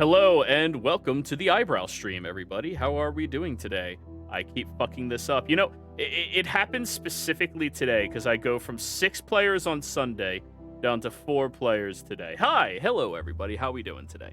Hello and welcome to the eyebrow stream, everybody. How are we doing today? I keep fucking this up. You know, it happens specifically today because I go from 6 players on Sunday down to 4 players today. Hi, hello everybody. How are we doing today?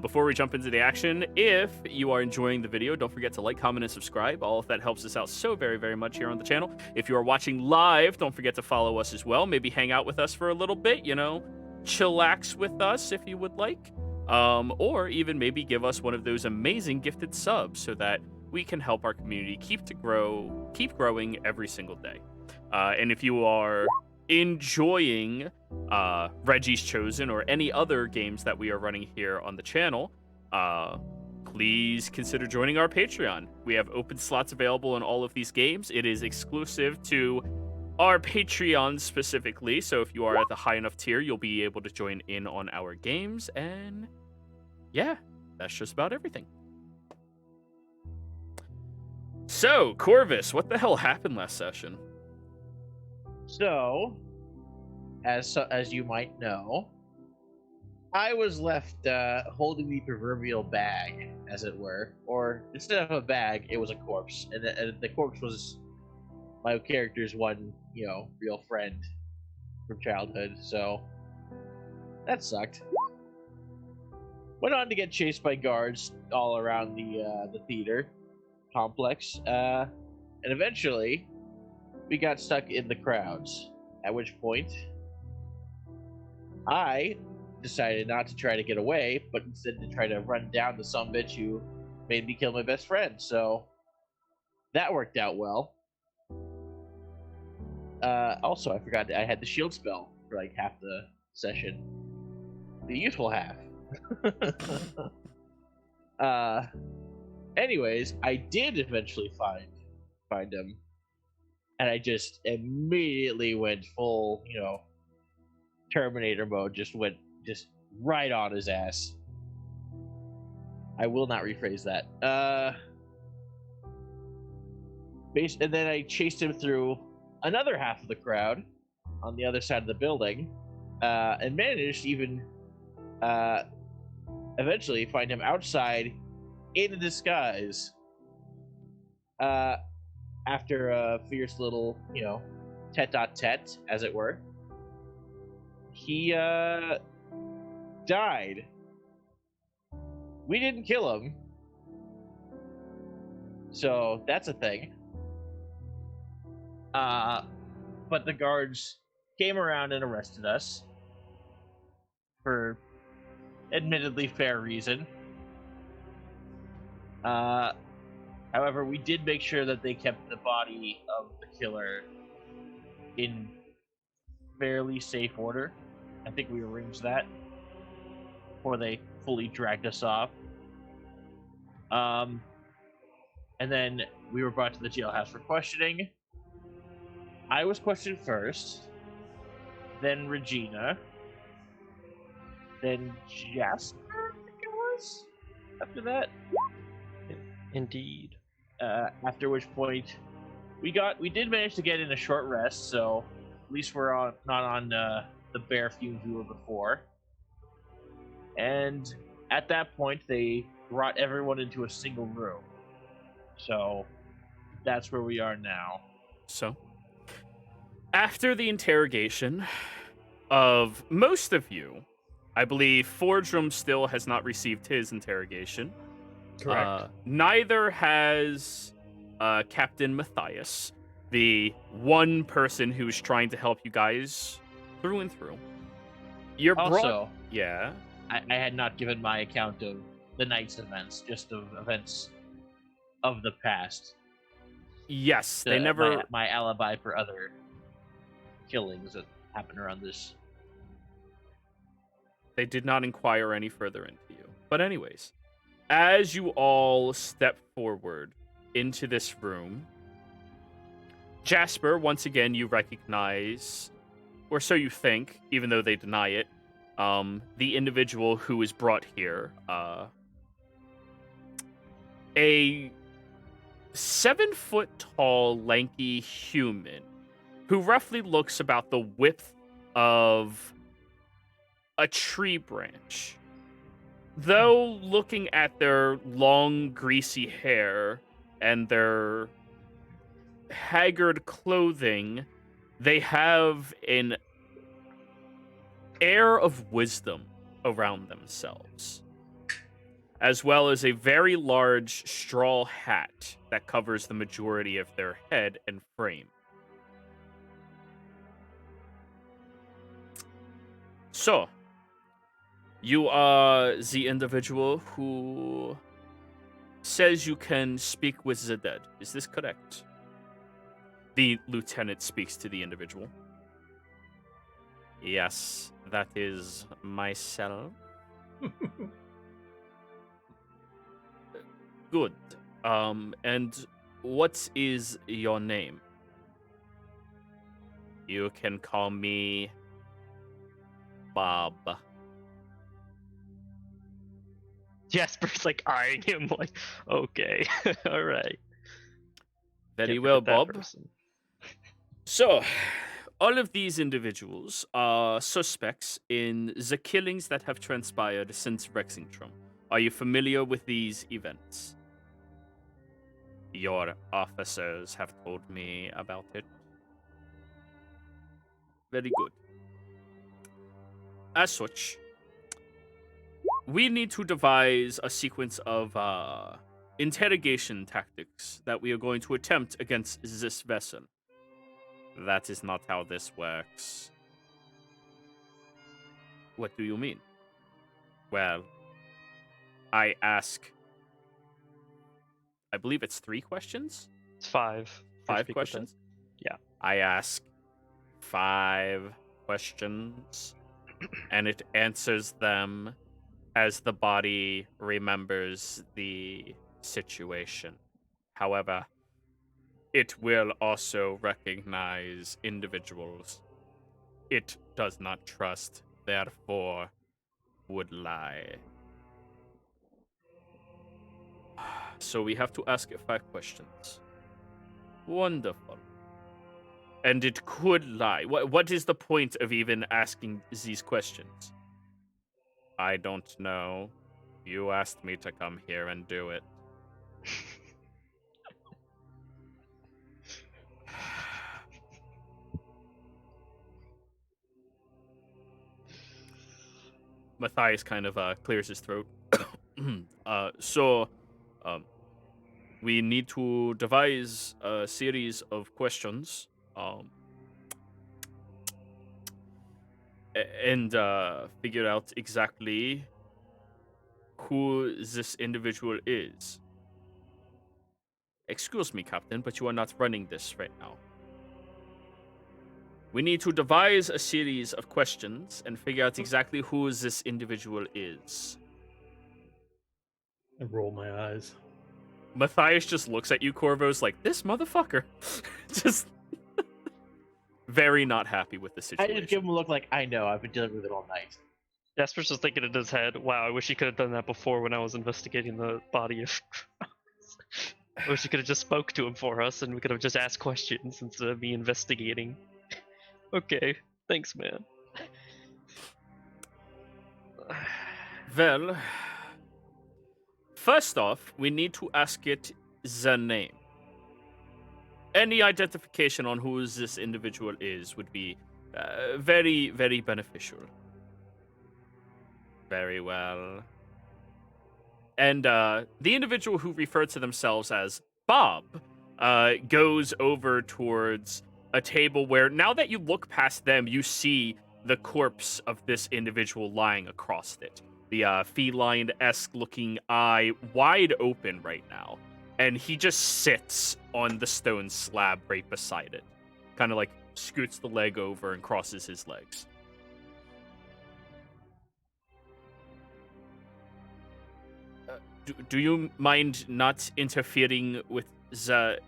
Before we jump into the action, if you are enjoying the video, don't forget to like, comment, and subscribe. All of that helps us out so very, very much here on the channel. If you are watching live, don't forget to follow us as well. Maybe hang out with us for a little bit, you know, chillax with us if you would like. Or even maybe give us one of those amazing gifted subs so that we can help our community keep growing every single day. And if you are enjoying Reggie's Chosen or any other games that we are running here on the channel, please consider joining our Patreon. We have open slots available in all of these games. It is exclusive to our Patreon specifically, so if you are at the high enough tier, you'll be able to join in on our games, and yeah, that's just about everything. So, Corvus, what the hell happened last session? So, as you might know, I was left holding the proverbial bag, as it were, or instead of a bag, it was a corpse, and the corpse was my character's one, real friend from childhood. So that sucked. Went on to get chased by guards all around the theater complex, and eventually we got stuck in the crowds. At which point, I decided not to try to get away, but instead to try to run down the sumbitch who made me kill my best friend. So that worked out well. Also, I forgot I had the shield spell for like half the session. The useful half. Anyways, I did eventually find him, and I just immediately went full, Terminator mode. Just went right on his ass. I will not rephrase that. And then I chased him through another half of the crowd on the other side of the building, and managed to even eventually find him outside in a disguise after a fierce little, tete-a-tete, as it were. He died. We didn't kill him, so that's a thing. But the guards came around and arrested us for admittedly fair reason. However, we did make sure that they kept the body of the killer in fairly safe order. I think we arranged that before they fully dragged us off. And then we were brought to the jailhouse for questioning. I was questioned first, then Regina, then Jasper, I think it was, after that. Indeed. After which point, we did manage to get in a short rest, so at least we're not on the bare fumes we were before. And at that point, they brought everyone into a single room. So that's where we are now. So, after the interrogation of most of you, I believe Fordrum still has not received his interrogation. Correct. Neither has Captain Matthias, the one person who's trying to help you guys through and through. You're Also, yeah. I had not given my account of the night's events, just of events of the past. Yes, they never... My alibi for other killings that happened around this. They did not inquire any further into you. But anyways, as you all step forward into this room, Jasper, once again, you recognize, or so you think, even though they deny it, the individual who is brought here. A 7-foot-tall, lanky human who roughly looks about the width of a tree branch. though looking at their long, greasy hair and their haggard clothing, they have an air of wisdom around themselves, as well as a very large straw hat that covers the majority of their head and frame. So, you are the individual who says you can speak with the dead. Is this correct? The lieutenant speaks to the individual. Yes, that is myself. Good. And what is your name? You can call me Bob. Jasper's like eyeing him like, okay, all right. Very Can't well, forget that Bob. person. So, all of these individuals are suspects in the killings that have transpired since Rexingtrum. Are you familiar with these events? Your officers have told me about it. Very good. As such, we need to devise a sequence of interrogation tactics that we are going to attempt against this vessel. That is not how this works. What do you mean? Well, I ask, I believe it's 3 questions? It's 5. 5 questions? Yeah. I ask 5 questions, and it answers them as the body remembers the situation. However, it will also recognize individuals it does not trust, therefore would lie. So we have to ask it 5 questions. Wonderful. And it could lie. What is the point of even asking these questions? I don't know. You asked me to come here and do it. Matthias kind of clears his throat. So, we need to devise a series of questions, and figure out exactly who this individual is. Excuse me, Captain, but you are not running this right now. We need to devise a series of questions and figure out exactly who this individual is. I roll my eyes. Matthias just looks at you, Corvos, like, this motherfucker. Just very not happy with the I situation. just give him a look like, I know, I've been dealing with it all night. Jasper's just thinking in his head, wow, I wish he could have done that before when I was investigating the body of I wish he could have just spoke to him for us and we could have just asked questions instead of me investigating. Okay, thanks, man. Well, first off, we need to ask it the name. Any identification on who this individual is would be very, very beneficial. Very well. And the individual who referred to themselves as Bob goes over towards a table where, now that you look past them, you see the corpse of this individual lying across it. The feline-esque looking eye wide open right now. And he just sits on the stone slab right beside it. Kind of like scoots the leg over and crosses his legs. Do you mind not interfering with the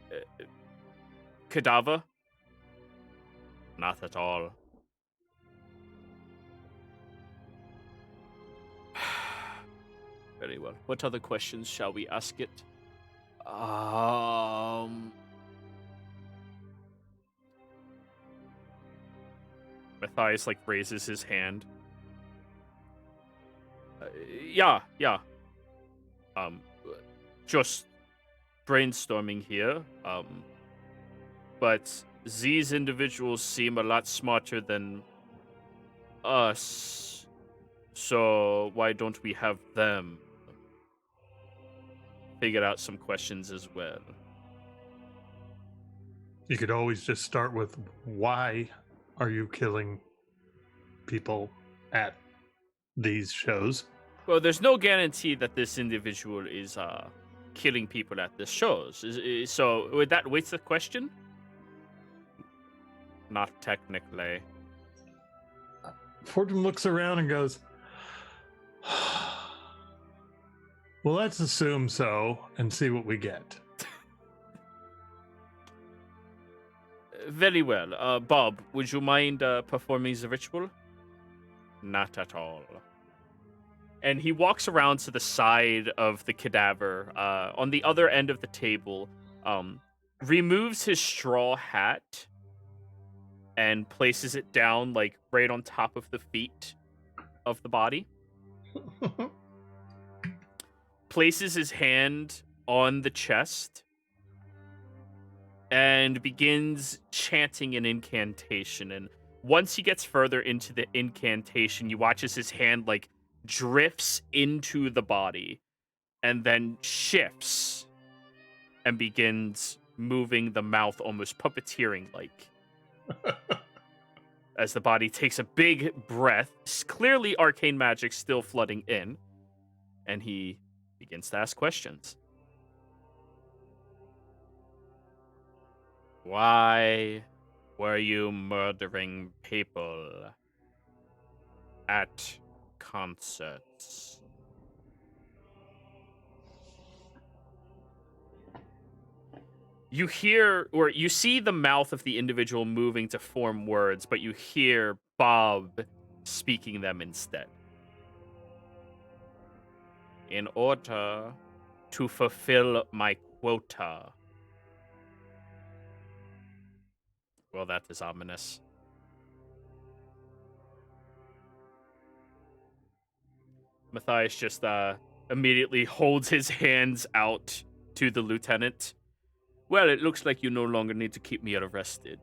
cadaver? Not at all. Very well. What other questions shall we ask it? Matthias raises his hand. Yeah. Just brainstorming here. But these individuals seem a lot smarter than us. So why don't we have them figure out some questions as well? You could always just start with, why are you killing people at these shows? Well, there's no guarantee that this individual is killing people at the shows. So would that wait the question? Not technically. Fortune looks around and goes, well, let's assume so and see what we get. Very well. Bob, would you mind performing the ritual? Not at all. And he walks around to the side of the cadaver, on the other end of the table, removes his straw hat, and places it down, like, right on top of the feet of the body. Places his hand on the chest, and begins chanting an incantation. And once he gets further into the incantation, you watch as his hand, like, drifts into the body, and then shifts, and begins moving the mouth, almost puppeteering-like. As the body takes a big breath, clearly arcane magic still flooding in, and he begins to ask questions. Why were you murdering people at concerts? You hear, or you see the mouth of the individual moving to form words, but you hear Bob speaking them instead. In order to fulfill my quota. Well, that is ominous. Matthias just immediately holds his hands out to the lieutenant. Well, it looks like you no longer need to keep me arrested,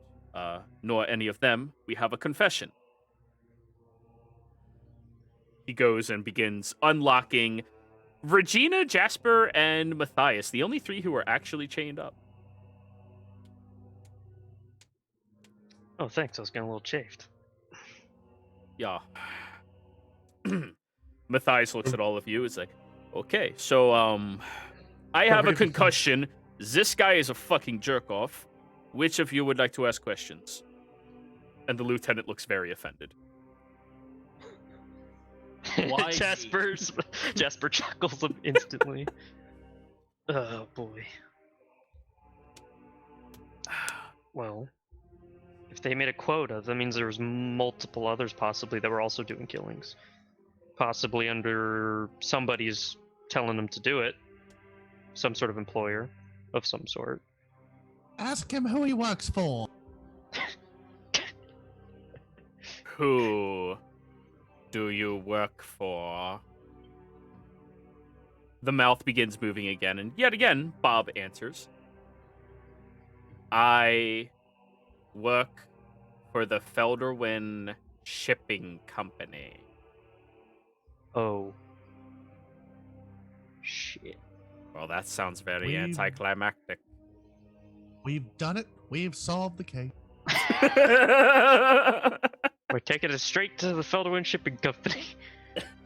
nor any of them. We have a confession. He goes and begins unlocking Regina, Jasper, and Matthias, the only three who are actually chained up. Oh, thanks. I was getting a little chafed. Yeah. Matthias looks at all of you. It's like, okay, so, I have a concussion. This guy is a fucking jerk-off. Which of you would like to ask questions? And the lieutenant looks very offended. Why Jasper chuckles instantly. Oh, boy. Well, if they made a quota, that means there was multiple others possibly that were also doing killings. Possibly under somebody's telling them to do it. Some sort of employer of some sort. Ask him who he works for. Who do you work for? The mouth begins moving again, and yet again, Bob answers. I work for the Felderwin Shipping Company. Oh. Shit. Well, that sounds very We- anticlimactic. We've done it. We've solved the case. We're taking it straight to the Felderwin Shipping Company.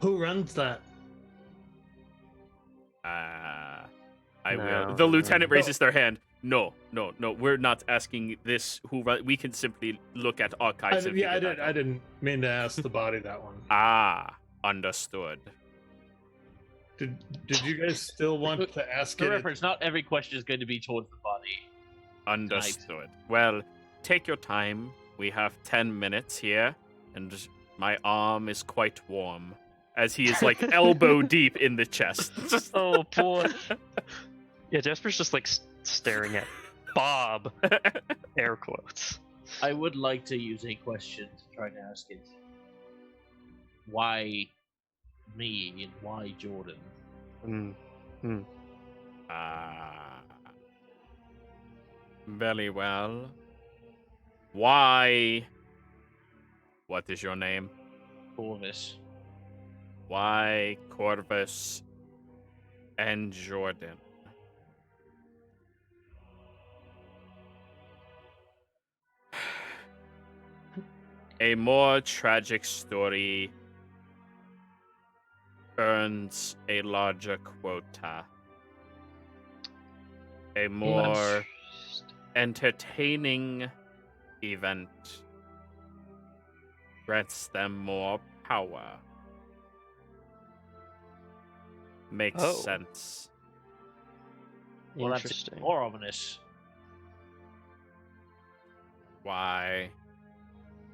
Who runs that? I No, will. The lieutenant no. raises their hand. No. We're not asking this. We can simply look at archives. and figure that out. I didn't mean to ask the body that one. Understood. Did you guys still want to ask For it? reference, not every question is going to be towards the body. Understood. Well, take your time. We have 10 minutes here, and my arm is quite warm, as he is like elbow deep in the chest. Oh, boy. Yeah, Jasper's just like staring at Bob. Air quotes. I would like to use a question to try to ask it. Why me and why Jordan? Very well. Why? What is your name? Corvus. Why Corvus and Jordan? A more tragic story earns a larger quota. A more entertaining event grants them more power. Makes Oh. sense. Well, that's Interesting. more ominous. Why?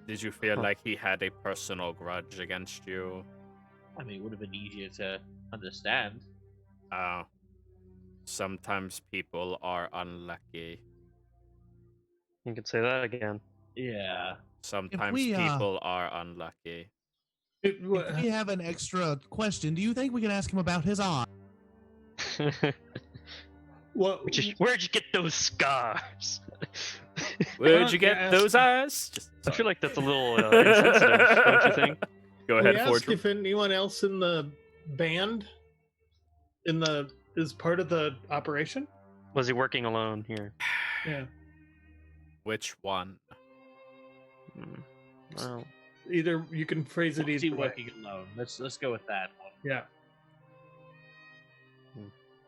Did you feel like he had a personal grudge against you? I mean, it would have been easier to understand. Oh. Sometimes people are unlucky. You can say that again. Yeah. Sometimes we, people are unlucky. If we have an extra question, do you think we can ask him about his eye? What? Where'd you get those scars? Where'd you get ask- those eyes? I feel like that's a little insensitive, don't you think? Go We ahead, asked Ford. if anyone else in the band is part of the operation. Was he working alone here? Yeah. Which one? Well, Either you can phrase it Is he either way. working alone? Let's go with that one. Yeah.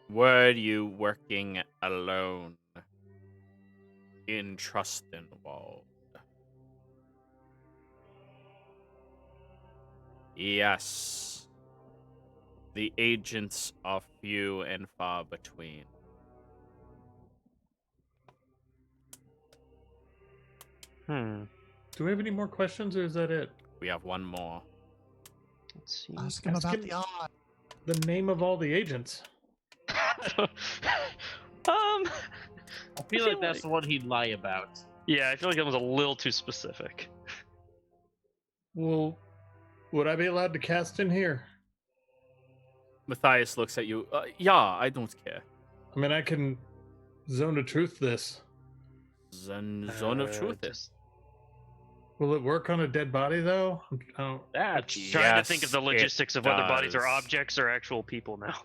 Were you working alone in Trustenwald? Yes. The agents are few and far between. Do we have any more questions, or is that it? We have one more. let's see. Ask him Ask about him- the eye. The name of all the agents. I feel like that's the one he'd lie about. Yeah, I feel like that was a little too specific. Well, would I be allowed to cast in here? Matthias looks at you. Yeah, I don't care. I mean, I can zone of truth this. Zone of truth is. Will it work on a dead body though? I don't. That's Trying to think of the Yes, it logistics of whether bodies are does. objects or actual people now.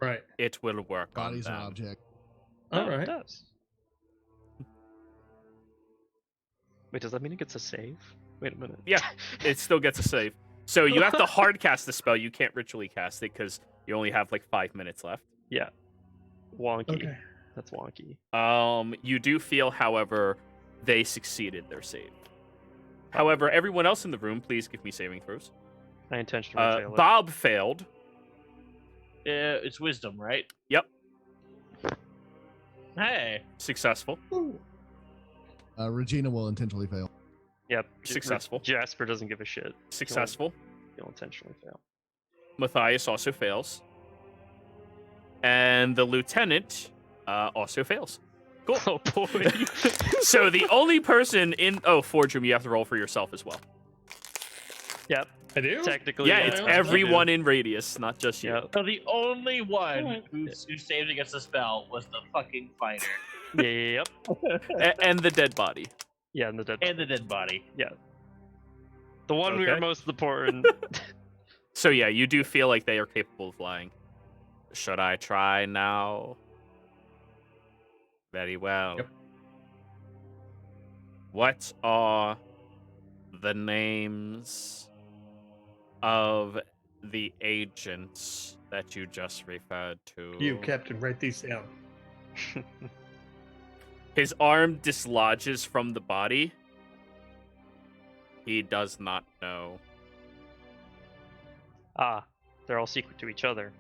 Right. It will work Bodies on are them. object. All Oh, it right. does. Wait, does that mean it gets a save? Wait a minute. Yeah, it still gets a save. So you have to hard cast the spell. You can't ritually cast it because you only have like 5 minutes left. Yeah. Wonky. Okay. That's wonky. You do feel, however, they succeeded their save. However, everyone else in the room, please give me saving throws. I intentionally failed it. Bob failed. it's wisdom, right? Yep. Hey. Successful. Regina will intentionally fail. Yep. Successful. Jasper doesn't give a shit. Successful. He'll intentionally fail. Matthias also fails. And the lieutenant also fails. Cool. Oh boy. So the only person in... Oh, Fordrum, you have to roll for yourself as well. Yep. I do. Technically. Yeah, yeah, it's I everyone in radius, not just you. Yeah. So the only one Alright. who saved against the spell was the fucking fighter Yep. And the dead body. Yeah, and the dead. and the dead body. The one we were Okay. most important. So yeah, you do feel like they are capable of flying. Should I try now? Very well. Yep. What are the names of the agents that you just referred to? You, Captain, write these down. His arm dislodges from the body. He does not know. They're all secret to each other.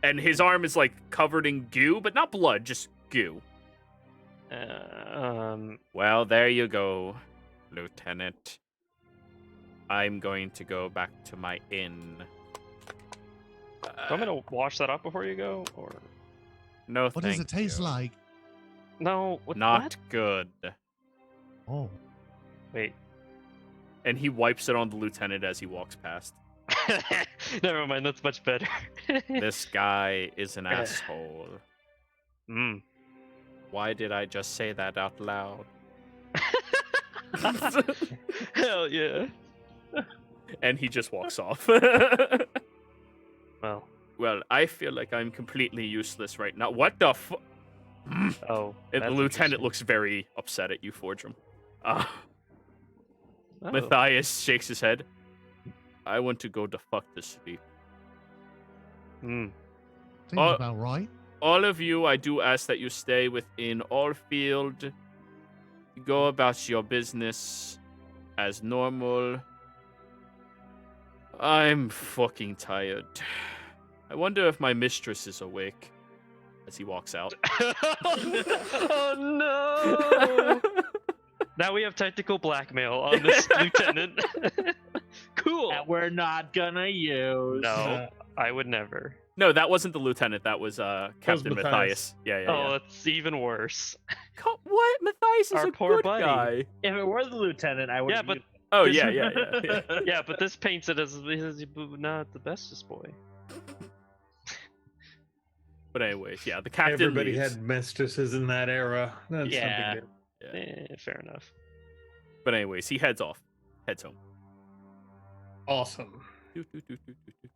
And his arm is like covered in goo, but not blood, just goo. Well, there you go, Lieutenant. I'm going to go back to my inn. Do you want me to wash that up before you go, or No, What does thank it taste you. like? no? Not What? good. Oh, Wait. And he wipes it on the lieutenant as he walks past. Never mind, that's much better. This guy is an asshole. Mm. Why did I just say that out loud? Hell yeah. And he just walks off. Well, Well, I feel like I'm completely useless right now. What the fu- oh. And the that's lieutenant interesting. looks very upset at you, Fordrum. Oh. Matthias shakes his head. I want to go the fuck to sleep. Mm. Seems Oh. about right. All of you, I do ask that you stay within all field. Go about your business as normal. I'm fucking tired. I wonder if my mistress is awake. As he walks out. Oh no! Now we have tactical blackmail on this lieutenant. Cool. That we're not gonna use. No, I would never. No, that wasn't the lieutenant. That was Captain Matthias. Matthias. Yeah, yeah, Oh, yeah. that's even worse. What? Matthias is Our a poor good buddy. guy. If it were the lieutenant, I would. Yeah, but- Oh, yeah, yeah, yeah. Yeah, but this paints it as not the bestest boy. But anyways, yeah, the captain Everybody leaves. had mistresses in that era. That's Yeah. something Yeah. Fair enough. But anyways, he heads off. Heads home. awesome. Doot, doot, doot, doot, doot, doot.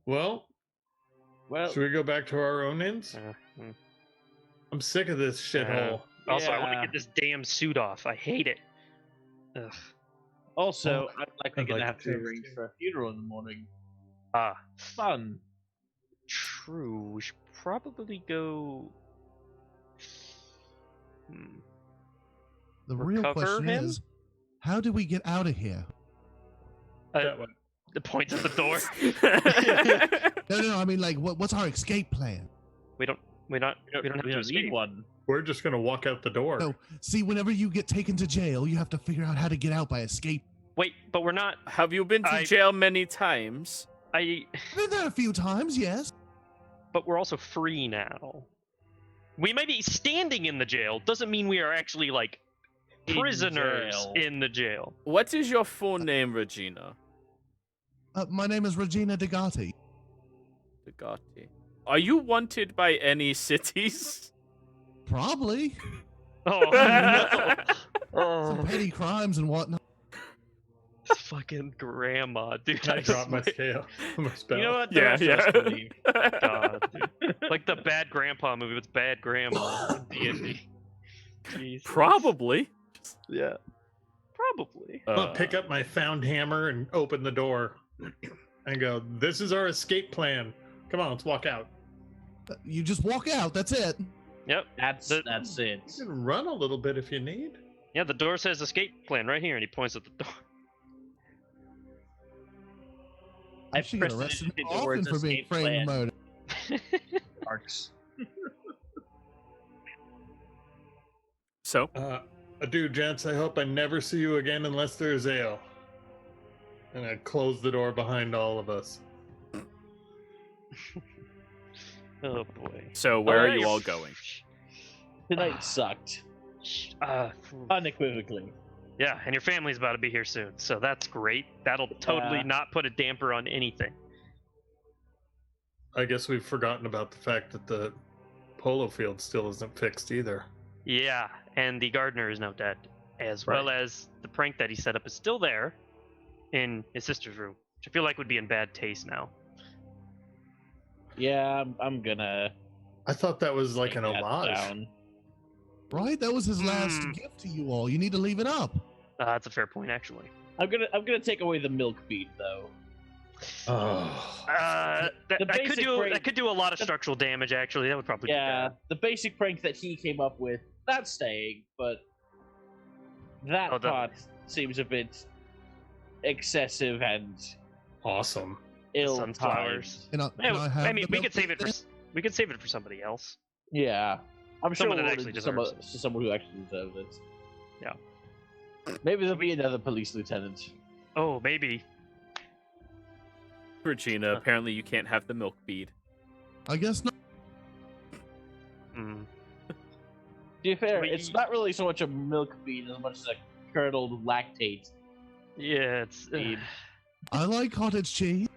Well, well, should we go back to our own inns? I'm sick of this shithole. Also, I want to Yeah. get this damn suit off. I hate it. Ugh. also, I'm likely I'd gonna like have to to too. arrange for a funeral in the morning. Ah, Fun. true. We should probably go. The real Recover question him? is, how do we get out of here? That way. The point at the door. No, I mean, like, what's our escape plan? We don't have to need escape. one. We're just gonna walk out the door. No, see, whenever you get taken to jail, you have to figure out how to get out by escape. Wait, but we're not. Have you been to I- jail many times? Been there a few times, yes. But we're also free now. We may be standing in the jail. Doesn't mean we are actually like In prisoners jail. in the jail. What is your full name, Regina? My name is Regina DeGatti. Degati. Are you wanted by any cities? Probably. Oh no! Some Oh, petty crimes and whatnot. fucking grandma, dude. I dropped my swear. scale. My spell. You know what? The Yeah, rest of us yeah. believe. God, dude. Like the bad grandpa movie with bad grandma in D&D. Jesus. Probably. Yeah. Probably. I'll pick up my found hammer and open the door and go, "This is our escape plan. Come on, let's walk out." You just walk out. That's it. Yep. That's The- it. You can run a little bit if you need. Yeah, the door says escape plan right here, and he points at the door. I should get pressed arrested it more into words often for being escape framed plan. murder. Marks. So, Adieu, gents. I hope I never see you again unless there's ale. And I close the door behind all of us. Oh boy. so where are yeah, you you're- all going? Tonight sucked. Unequivocally. Yeah, and your family's about to be here soon, so that's great. That'll totally Yeah. not put a damper on anything. I guess we've forgotten about the fact that the polo field still isn't fixed either. Yeah, and the gardener is now dead, as Right. well as the prank that he set up is still there in his sister's room, which I feel like would be in bad taste now. Yeah, I'm gonna. I thought that was like take an that homage. down. Right? That was his last Hmm. gift to you all. You need to leave it up. That's a fair point, actually. I'm gonna take away the milk bead though. Oh. That could basic do prank- that could do a lot of structural damage. Actually, that would probably Yeah, be bad. the basic prank that he came up with, that's staying, but that Oh, part seems a bit excessive and Awesome. ill-timed. Sunflowers. Can I Yeah, have I mean, the we milk could save it then? for we could save it for somebody else. Yeah, I'm sure Someone that we'll actually to someone, deserves to someone who actually deserves it. Yeah. Maybe there'll be another police lieutenant. Oh, maybe. Regina, apparently you can't have the milk bead. I guess not. Mm. To be fair, We- it's not really so much a milk bead as much as a curdled lactate. Yeah, it's Bead. I like cottage cheese.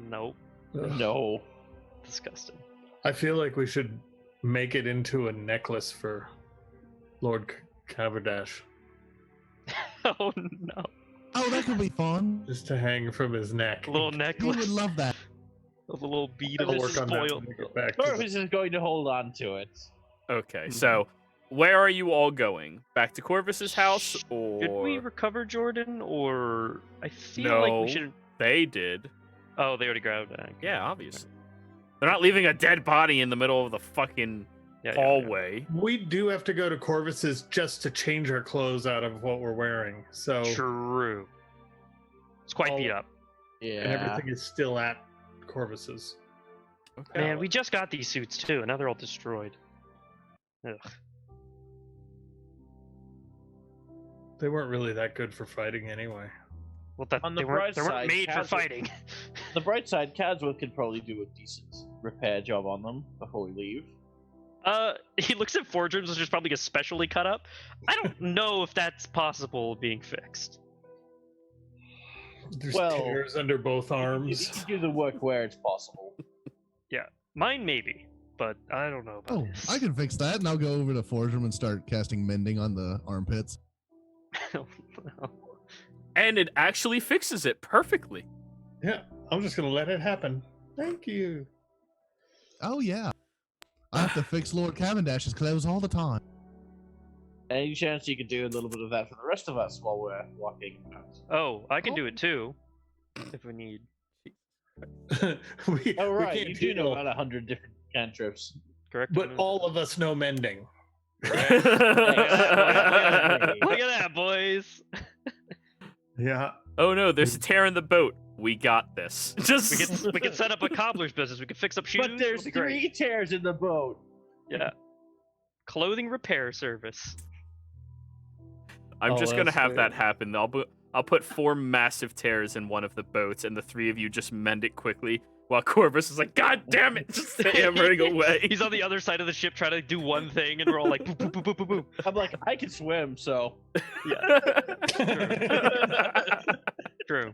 Nope. Ugh. No. Disgusting. I feel like we should make it into a necklace for Lord Cavendash, Oh no. Oh, that could be fun. just to hang from his neck. A little He necklace. would love that. With a little bead I'll of I'll work on that spoiled. when we get back to the- Corvus is going to hold on to it. Okay, so where are you all going? Back to Corvus's house, or Did we recover Jordan, or I feel like No. we should? they did? Oh, they already grabbed that. Yeah, obviously. They're not leaving a dead body in the middle of the fucking Yeah, hallway. We do have to go to Corvus's just to change our clothes out of what we're wearing. So True. It's quite beat up. Yeah. and everything is still at Corvus's. Okay. Man, we just got these suits too, and now they're all destroyed. Ugh. They weren't really that good for fighting anyway. Well, that On the they bright weren't side, made for Kaz- fighting. The bright side, Cadsworth could probably do a decent repair job on them before we leave. He looks at Forgems, which is probably especially cut up. I don't know if that's possible being fixed. There's Well, tears under both You arms. can do the work where it's possible. Mine maybe, but I don't know about Oh, his. I can fix that, and I'll go over to Forgerum and start casting mending on the armpits. And it actually fixes it perfectly. Yeah, I'm just gonna let it happen. Thank you. Oh yeah. I have to fix Lord Cavendash's clothes all the time. Any chance you could do a little bit of that for the rest of us while we're walking out? Oh, I can do it too, if we need. we, Oh, we right. can't You do know heal, about 100 different cantrips. Correct. but all of us know mending. Look at that, boys. Yeah. Oh no, there's a tear in the boat. We got this. Just We could set up a cobbler's business. We could fix up shoes. But there's It'll be great. 3 tears in the boat. Yeah. Clothing repair service. I'm Oh, just gonna that's have great. that happen. I'll put 4 massive tears in one of the boats, and the 3 of you just mend it quickly, while Corvus is like, "God damn it!" just hammering away. He's on the other side of the ship trying to do one thing, and we're all like, boop, boop, boop, boop, boop, boop. I'm like, I can swim, so. True.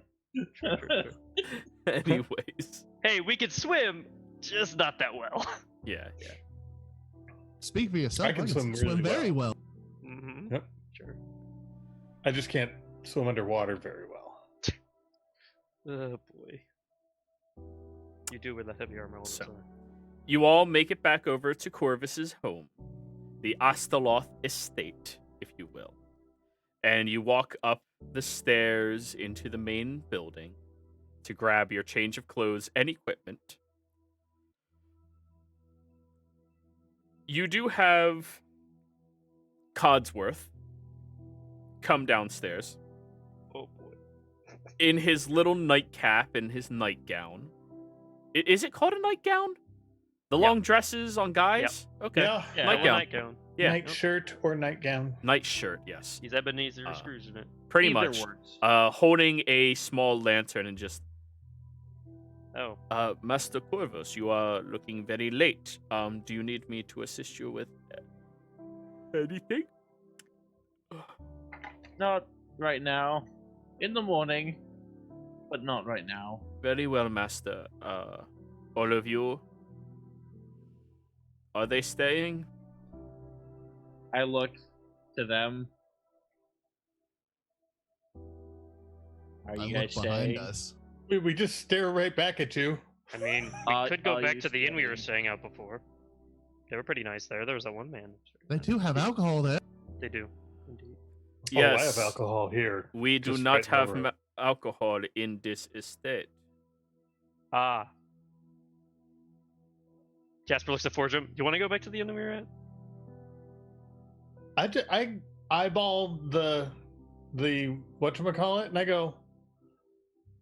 Anyways, Hey, we can swim, just not that well. yeah. Speak for yourself. I can swim swim really very well. Mm-hmm. Yep. Sure. I just can't swim underwater very well. Oh boy. You do with the heavy armor all the So- time. You all make it back over to Corvus's home, the Astaloth estate, if you will. And you walk up the stairs into the main building to grab your change of clothes and equipment. You do have Codsworth come downstairs Oh boy. in his little nightcap and his nightgown. Is it called a nightgown? The Yeah. long dresses on guys? Okay. Yeah. Yeah, Nightgown. nightgown. Yeah. Night shirt or nightgown. Night shirt, yes. He's Ebenezer Uh, Scrooge in it. Pretty Either much. works. Holding a small lantern and just, Oh. Master Corvus, you are looking very late. Do you need me to assist you with anything? Not right now. In the morning, but not right now. Very well, Master. All of you, are they staying? I look to them. Are I you look guys behind staying? us. We just stare right back at you. I mean, we could go are back you to the inn we were staying? staying at before. They were pretty nice there. There was that one man. They do have alcohol there. They do. Indeed. Yes. Oh, I have alcohol here. We do Just not right have over it. alcohol in this estate. Ah. Jasper looks at Forgem. You want to go back to the inn we were at? I eyeball the whatchamacallit, and I go,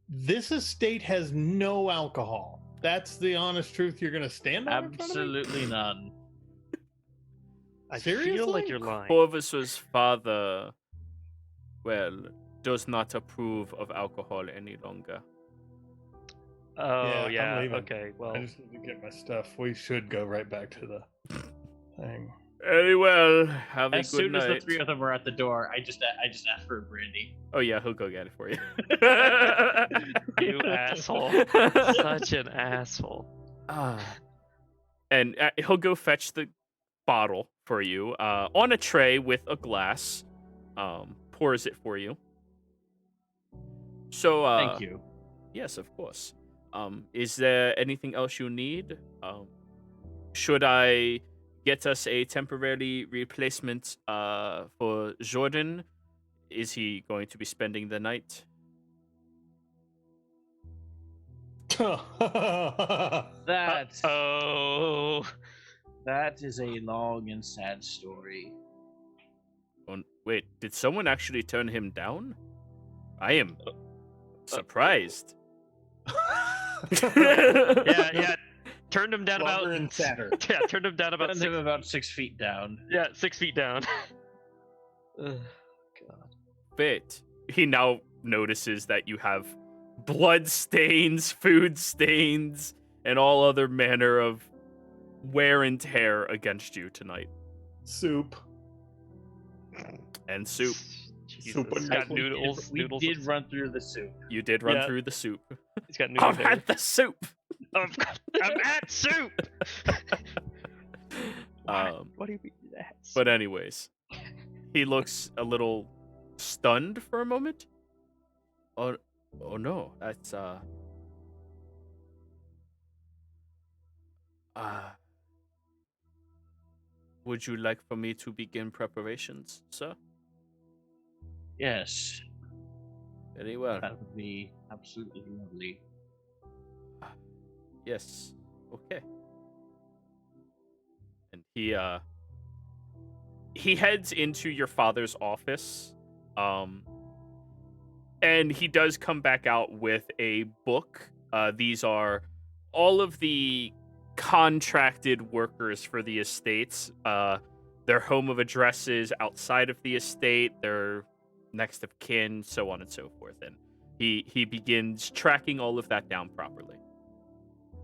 this estate has no alcohol. That's the honest truth you're gonna stand on in front of me? Absolutely none. I feel Seriously? like you're lying. Corvus's father, well, does not approve of alcohol any longer. Oh, Yeah, I'm leaving. Okay, well. I just need to get my stuff. We should go right back to the thing. Very well. Have a As good soon night. as the three of them are at the door, I just ask for a brandy. Oh yeah, he'll go get it for you. You asshole. Such an asshole. And he'll go fetch the bottle for you on a tray with a glass. Pours it for you. So Thank you. Yes, of course. Is there anything else you need? Should I get us a temporary replacement for Jordan? Is he going to be spending the night? That's Oh. that is a long and sad story. Wait, did someone actually turn him down? I am surprised. Yeah. Turned him down Longer about. and sadder. Yeah, turned him down about Found 6. him about 6 feet down. Yeah, 6 feet down. Ugh, God. Wait, he now notices that you have blood stains, food stains, and all other manner of wear and tear against you tonight. Soup. And soup. Jesus. Soup and He's got maple. noodles. We noodles did and- run through the soup. You did run Yeah. through the soup. He's got noodles. I've had the soup. I'm at soup. What do you mean that? But anyways, he looks a little stunned for a moment. Oh no, that's would you like for me to begin preparations, sir? Yes, Very well. that would be absolutely lovely. Yes. Okay. And he heads into your father's office. And he does come back out with a book. These are all of the contracted workers for the estates. Their home of addresses outside of the estate, their next of kin, so on and so forth. And he begins tracking all of that down properly.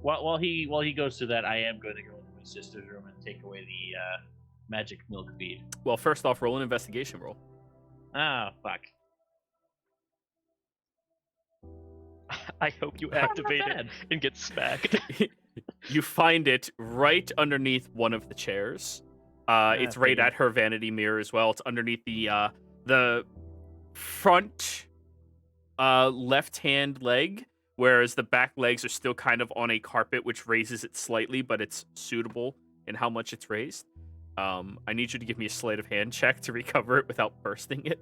While he goes through that, I am going to go into my sister's room and take away the magic milk feed. Well, first off, roll an investigation roll. Ah, fuck. I hope you activate it bad. and get smacked. You find it right underneath one of the chairs. It's right figured. at her vanity mirror as well. It's underneath the front left-hand leg, whereas the back legs are still kind of on a carpet, which raises it slightly, but it's suitable in how much it's raised. I need you to give me a sleight of hand check to recover it without bursting it.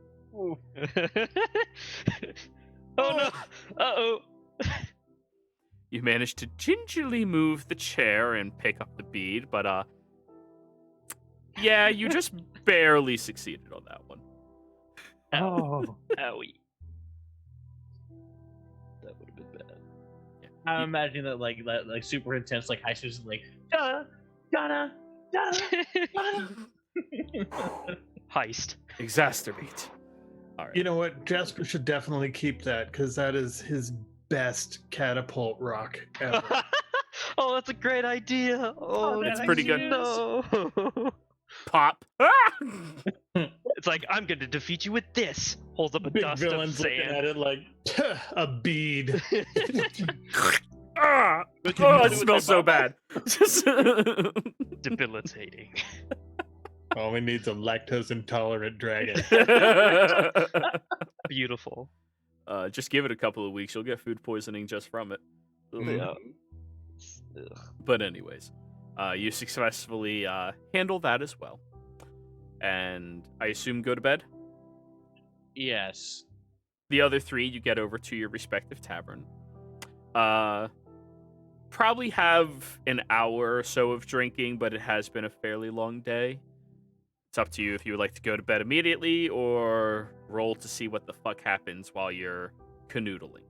Oh no! Uh-oh! You managed to gingerly move the chair and pick up the bead, but yeah, you just barely succeeded on that one. Oh, owie. That would have been bad. I'm imagining that like super intense, like high school, like Donna. Heist. Exacerbate. All right. You know what? Jasper should definitely keep that because that is his best catapult rock ever. Oh, that's a great idea. Oh, It's pretty good. No. Pop. It's like, I'm going to defeat you with this. Holds up a Big dust of villain's looking at sand. it like a bead. Ah! What can Oh, you it do with smells your so bad. Debilitating. All we need is a lactose intolerant dragon. Beautiful. Just give it a couple of weeks. You'll get food poisoning just from it. Yeah. But anyways, you successfully handle that as well. And I assume go to bed? Yes. The other three, you get over to your respective tavern. Probably have an hour or so of drinking, but it has been a fairly long day. It's up to you if you would like to go to bed immediately or roll to see what the fuck happens while you're canoodling.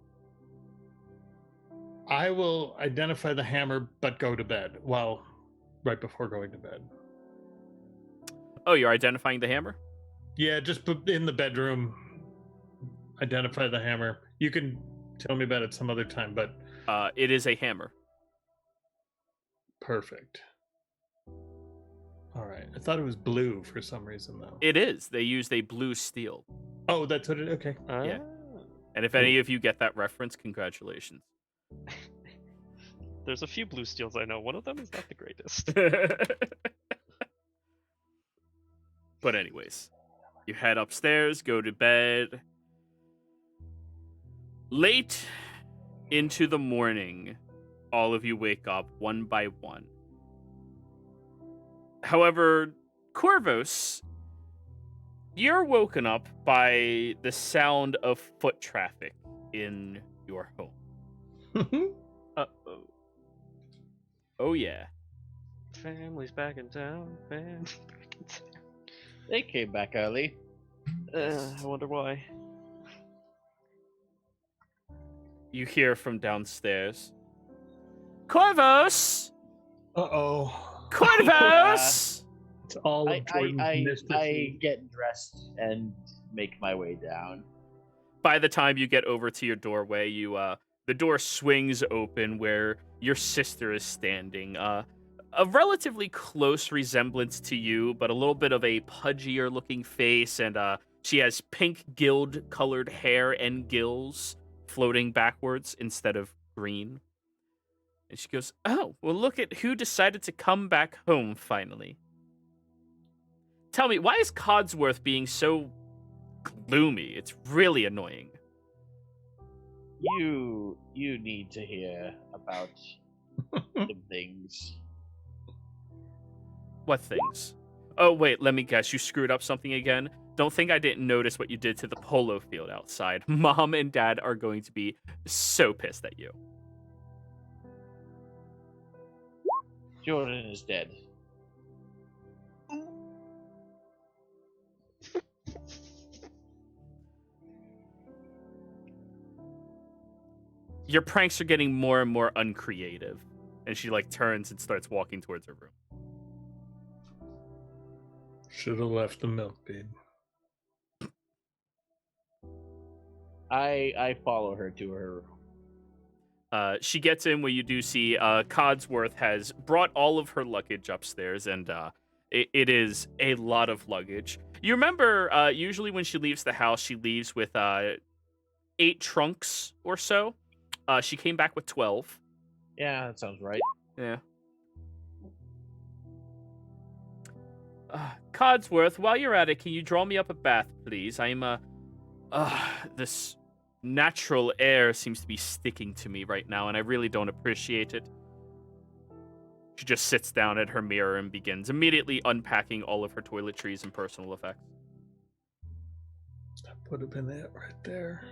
I will identify the hammer, but go to bed. Well, right before going to bed. Oh, you're identifying the hammer? Yeah, just put in the bedroom. Identify the hammer. You can tell me about it some other time, but It is a hammer. perfect. All right. I thought it was blue for some reason, though. It is. They used a blue steel. Oh, that's what it. Okay. Yeah. And if any of you get that reference, congratulations. There's a few blue steels I know. One of them is not the greatest. But anyways, you head upstairs, go to bed. Late into the morning, all of you wake up one by one. However, Corvus, you're woken up by the sound of foot traffic in your home. Uh-oh. Oh, yeah. Family's back in town. Family's back in town. They came back early. I wonder why. You hear from downstairs. Corvus! Uh-oh. Corvus! It's all of Jordan's mischief. I get dressed and make my way down. By the time you get over to your doorway, the door swings open where your sister is standing. A relatively close resemblance to you, but a little bit of a pudgier looking face, and she has pink guild colored hair and gills floating backwards instead of green. And she goes, "Oh, well, look at who decided to come back home finally. Tell me, why is Codsworth being so gloomy? It's really annoying." You need to hear about some things. What things? Oh, wait, let me guess. You screwed up something again? Don't think I didn't notice what you did to the polo field outside. Mom and Dad are going to be so pissed at you. Jordan is dead. Your pranks are getting more and more uncreative. And she, turns and starts walking towards her room. Should have left the milk, babe. I follow her to her room. She gets in where you do see Codsworth has brought all of her luggage upstairs, and it is a lot of luggage. You remember, usually when she leaves the house, she leaves with 8 trunks or so. She came back with 12. Yeah, that sounds right. Yeah. Codsworth, while you're at it, can you draw me up a bath, please? This natural air seems to be sticking to me right now, and I really don't appreciate it. She just sits down at her mirror and begins immediately unpacking all of her toiletries and personal effects. That would have been it right there.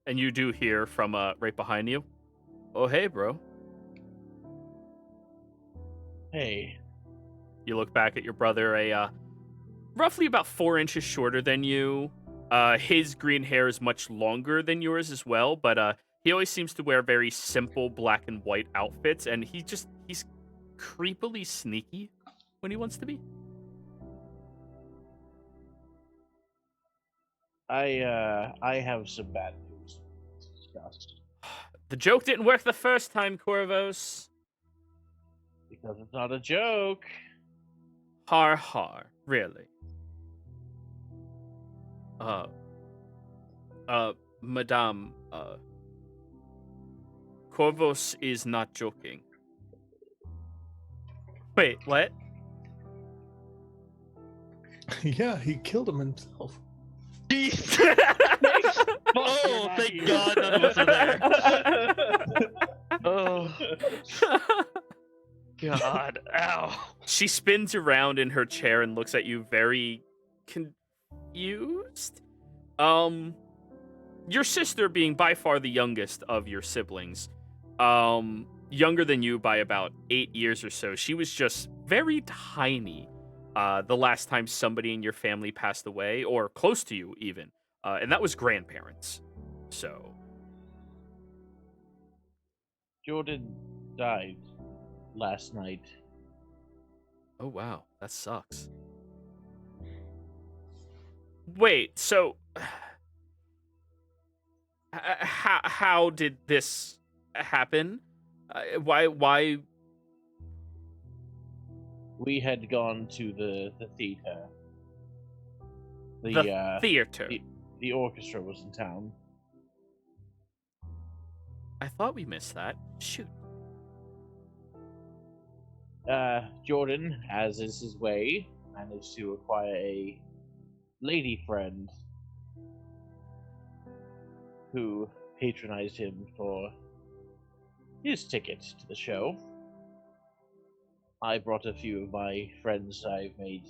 And you do hear from right behind you, "Oh, hey, bro." Hey. You look back at your brother, roughly about 4 inches shorter than you. His green hair is much longer than yours as well, but he always seems to wear very simple black and white outfits, and he's creepily sneaky when he wants to be. I have some bad news to discuss. The joke didn't work the first time, Corvus. Because it's not a joke. Har har, really. Madame, Corvus is not joking. Wait, what? Yeah, he killed him himself. Oh, thank God none of us are there. Oh. God, ow. She spins around in her chair and looks at you very confused. Your sister being by far the youngest of your siblings, younger than you by about 8 years or so, she was just very tiny the last time somebody in your family passed away, or close to you even, and that was grandparents. So Jordan died last night. oh wow, that sucks. Wait, so How did this happen? Why? We had gone to the theater. The theater. The orchestra was in town. I thought we missed that. Shoot. Jordan, as is his way, managed to acquire a lady friend who patronized him for his ticket to the show. I brought a few of my friends I've made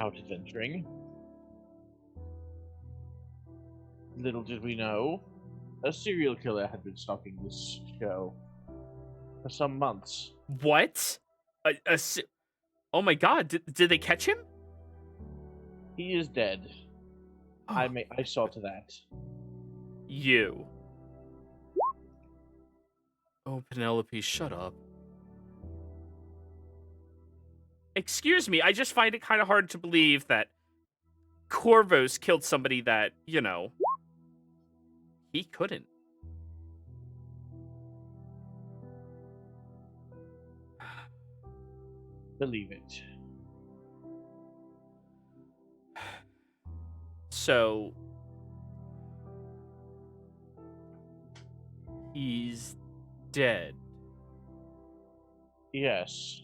out adventuring. Little did we know, a serial killer had been stalking this show for some months. What? Oh my god, did they catch him? He is dead. I saw to that. You. Oh, Penelope, shut up. Excuse me, I just find it kind of hard to believe that Corvos killed somebody that, he couldn't. Believe it. So, he's dead. Yes.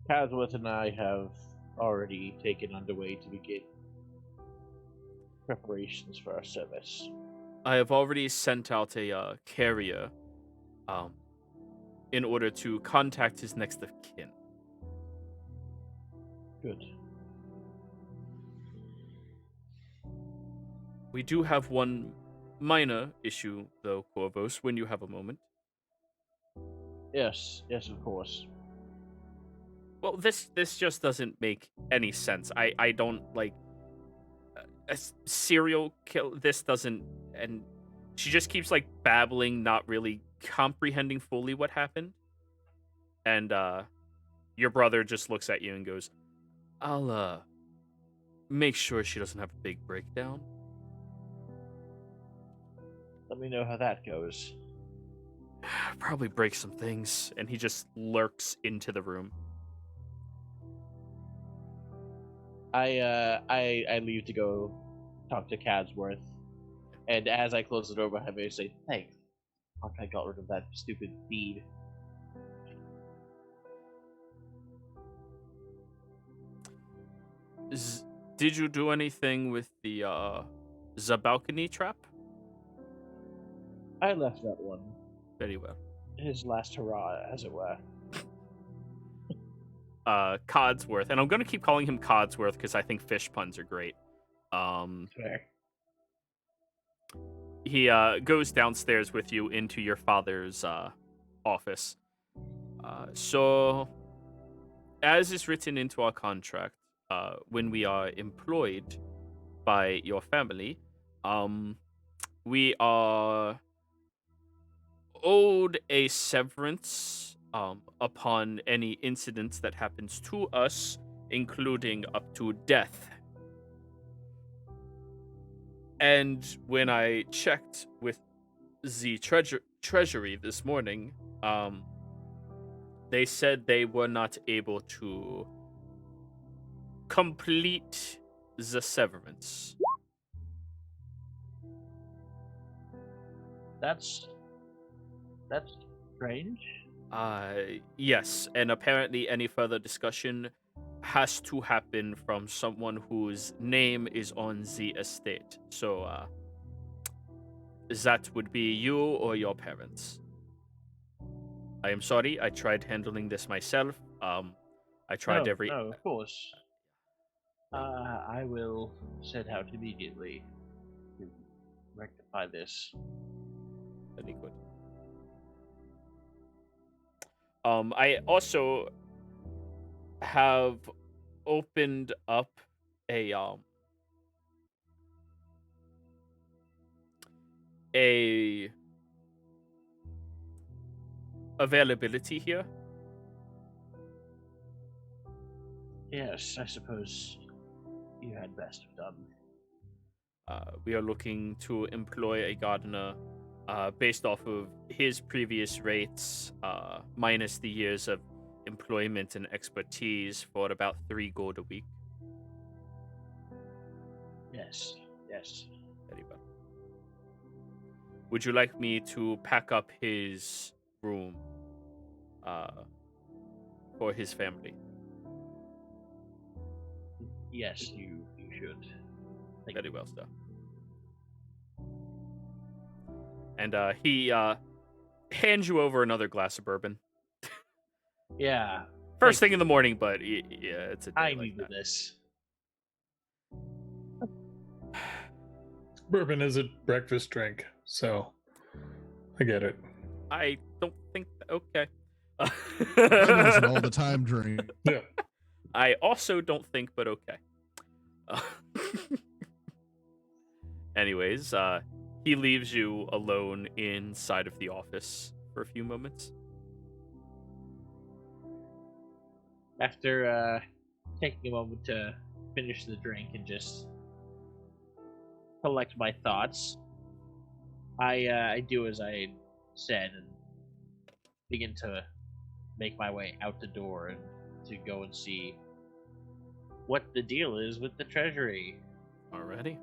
Casworth and I have already taken underway to begin preparations for our service. I have already sent out a carrier in order to contact his next of kin. Good. We do have one minor issue, though, Corvos, when you have a moment. Yes, of course. Well, this just doesn't make any sense. I don't, like, a serial kill. This doesn't, and she just keeps, like, babbling, not really comprehending fully what happened. And, your brother just looks at you and goes, I'll, make sure she doesn't have a big breakdown. Let me know how that goes. Probably break some things. And he just lurks into the room. I leave to go talk to Cadsworth, and as I close the door behind me, I say, "Thanks, I got rid of that stupid deed." Did you do anything with the balcony trap? I left that one. Very well. His last hurrah, as it were. Codsworth, and I'm gonna keep calling him Codsworth because I think fish puns are great. Fair. He goes downstairs with you into your father's office. So, as is written into our contract, when we are employed by your family, we are owed a severance upon any incidents that happens to us, including up to death. And when I checked with the treasury this morning, they said they were not able to complete the severance. That's strange. Yes, and apparently any further discussion has to happen from someone whose name is on the estate. So, that would be you or your parents. I am sorry, I tried handling this myself. I tried No, of course. I will set out immediately to rectify this. Very good. I also have opened up a availability here. Yes, I suppose you had best have done. We are looking to employ a gardener based off of his previous rates, minus the years of employment and expertise, for about 3 gold a week. Yes. Very well. Would you like me to pack up his room for his family? Yes, you should. Thank Very you. well, sir. And he hands you over another glass of bourbon. Yeah, First Thank thing in the morning, but yeah, it's a day I like needed that. this. Bourbon is a breakfast drink, so I get it. I don't think... Okay. Bourbon is an all the time drink. Yeah. I also don't think, but okay. Anyways, he leaves you alone inside of the office for a few moments. After taking a moment to finish the drink and just collect my thoughts, I do as I said and begin to make my way out the door and to go and see what the deal is with the treasury. Alrighty.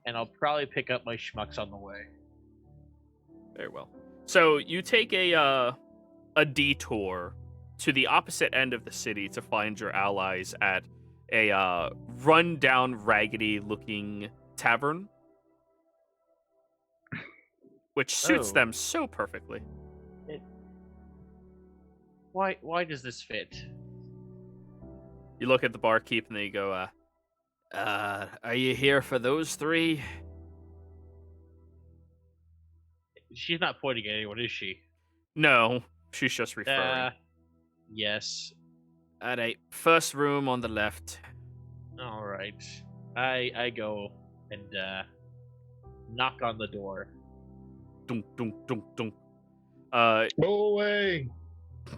And I'll probably pick up my schmucks on the way. Very well. So you take a detour to the opposite end of the city to find your allies at a run-down, raggedy-looking tavern, which suits them so perfectly. Why does this fit? You look at the barkeep and then you go, are you here for those 3? She's not pointing at anyone, is she? No, she's just referring. Yes. Alright, first room on the left. All right. I go and knock on the door. Dunk, dunk, dunk, dunk. Go away.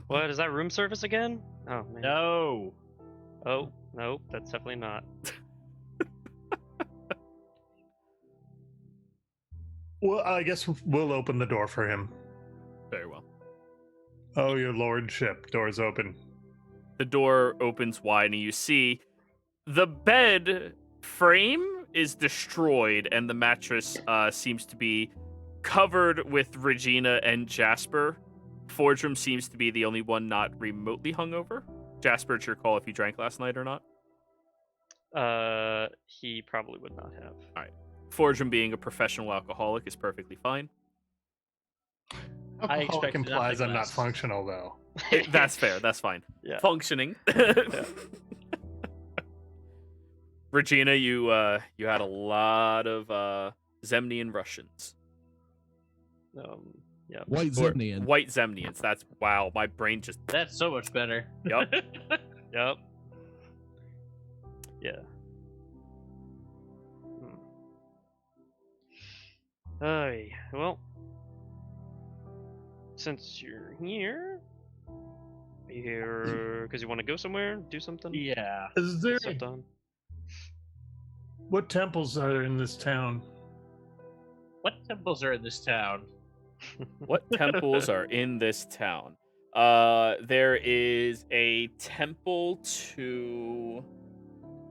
What is that room service again? Oh man. No. Oh no, that's definitely not. Well, I guess we'll open the door for him. Very well. Oh, your lordship, door's open. The door opens wide and you see the bed frame is destroyed and the mattress seems to be covered with Regina and Jasper. Fordrum seems to be the only one not remotely hungover. Jasper, it's your call if you drank last night or not. He probably would not have. All right. Fordrum, being a professional alcoholic, is perfectly fine. I Alcoholic expect implies nothing I'm not less. functional, though. That's fair. That's fine. Yeah. Functioning. Regina, you had a lot of Zemnian Russians. Yeah. White Or Zemnian. White Zemnians. That's wow. My brain just. That's so much better. Yup. Yep. Yeah. Well, since you're here, are you here because you want to go somewhere, do something? Yeah. Is there... Get stuff done? What temples are in this town? What temples are in this town? What temples are in this town? There is a temple to...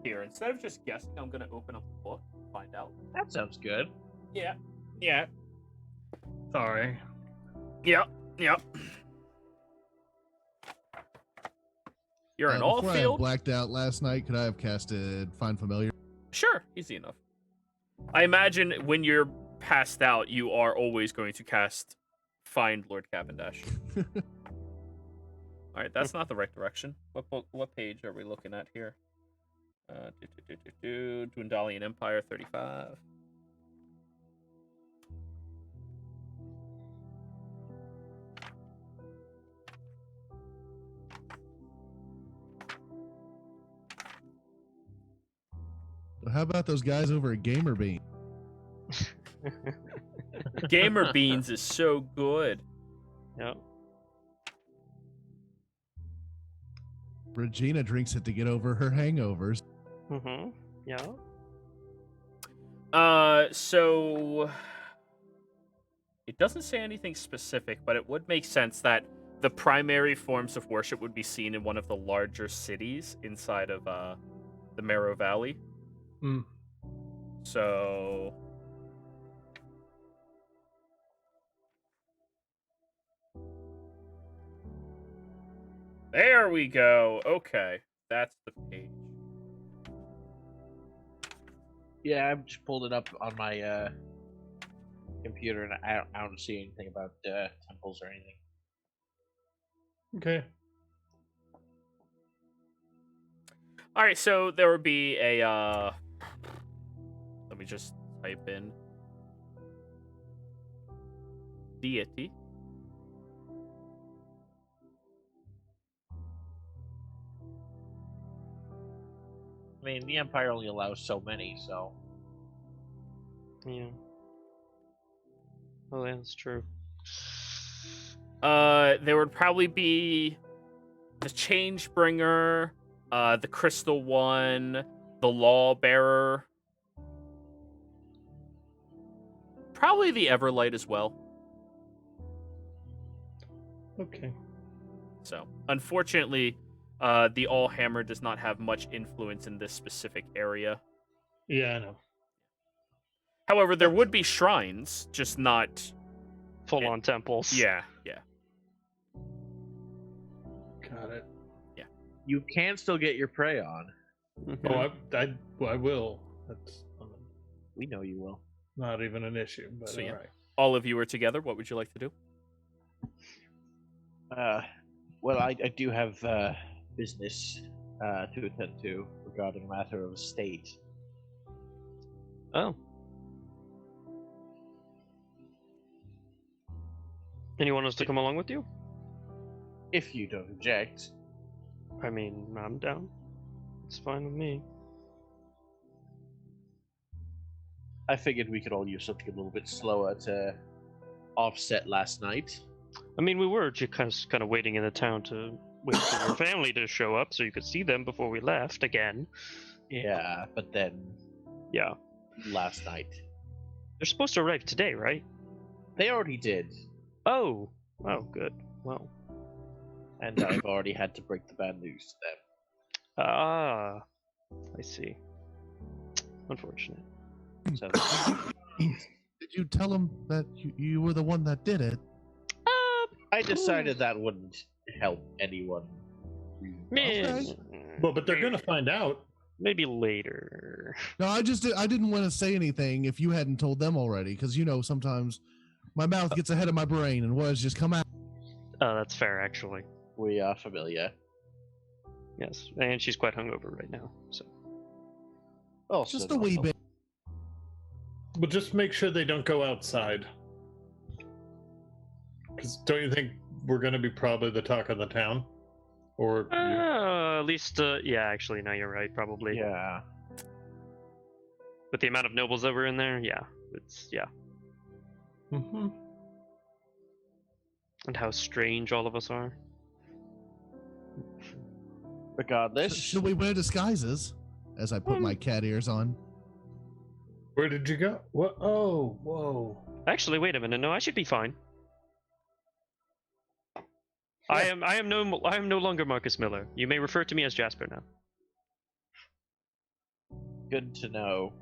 Here, instead of just guessing, I'm going to open up the book and find out. That sounds good. Yeah. Sorry. Yep. You're in all Before I field? blacked out last night, could I have casted Find Familiar? Sure, easy enough. I imagine when you're passed out, you are always going to cast Find Lord Cavendish. All right, that's not the right direction. What book? What page are we looking at here? Dwendalian Empire 35. How about those guys over at Gamer Bean? Gamer Beans is so good. Yep. Regina drinks it to get over her hangovers. Mm-hmm. Yeah. So it doesn't say anything specific, but it would make sense that the primary forms of worship would be seen in one of the larger cities inside of the Marrow Valley. Hmm. So there we go. Okay, that's the page. Yeah, I've just pulled it up on my computer, and I don't see anything about temples or anything. Okay. All right, so there would be a let me just type in deity. I mean, the Empire only allows so many, so Yeah. Oh, yeah, that's true. There would probably be the Changebringer, the Crystal One, the Lawbearer, probably the Everlight as well. Okay. So, unfortunately, the Allhammer does not have much influence in this specific area. Yeah, I know. However, there would be shrines, just not Full-on temples. Yeah. Got it. you can still get your prey on. Mhm. Oh, I will. That's We know you will. not even an issue. But So, yeah. all right. All of you are together. What would you like to do? Well, I do have business to attend to regarding a matter of estate. Oh. And you want us to come along with you? If you don't object. I mean, I'm down. It's fine with me. I figured we could all use something a little bit slower to offset last night. I mean, we were just kind of waiting in the town to wait for your family to show up so you could see them before we left again. Yeah, but then Yeah. last night. They're supposed to arrive today, right? They already did, Oh. Oh, good. Well. and I've already had to break the bad news to them. Ah. I see. Unfortunate. So Did you tell him that you were the one that did it? I decided that wouldn't help anyone. Man. Well, but they're gonna find out. Maybe later. No, I didn't want to say anything if you hadn't told them already, because sometimes my mouth gets ahead of my brain and words just come out. Oh, that's fair, actually. We are familiar. Yes, and she's quite hungover right now. So Also, Just a wee bit. But just make sure they don't go outside. Because don't you think we're gonna be probably the talk of the town? Or at least, yeah. Actually, no, you're right. Probably. Yeah. With the amount of nobles that were in there, yeah, yeah. Mhm. And how strange all of us are. Regardless, Should we wear disguises? As I put my cat ears on. Where did you go? What? Oh, whoa. Actually, wait a minute. No, I should be fine. I am no longer Marcus Miller. You may refer to me as Jasper now. good to know.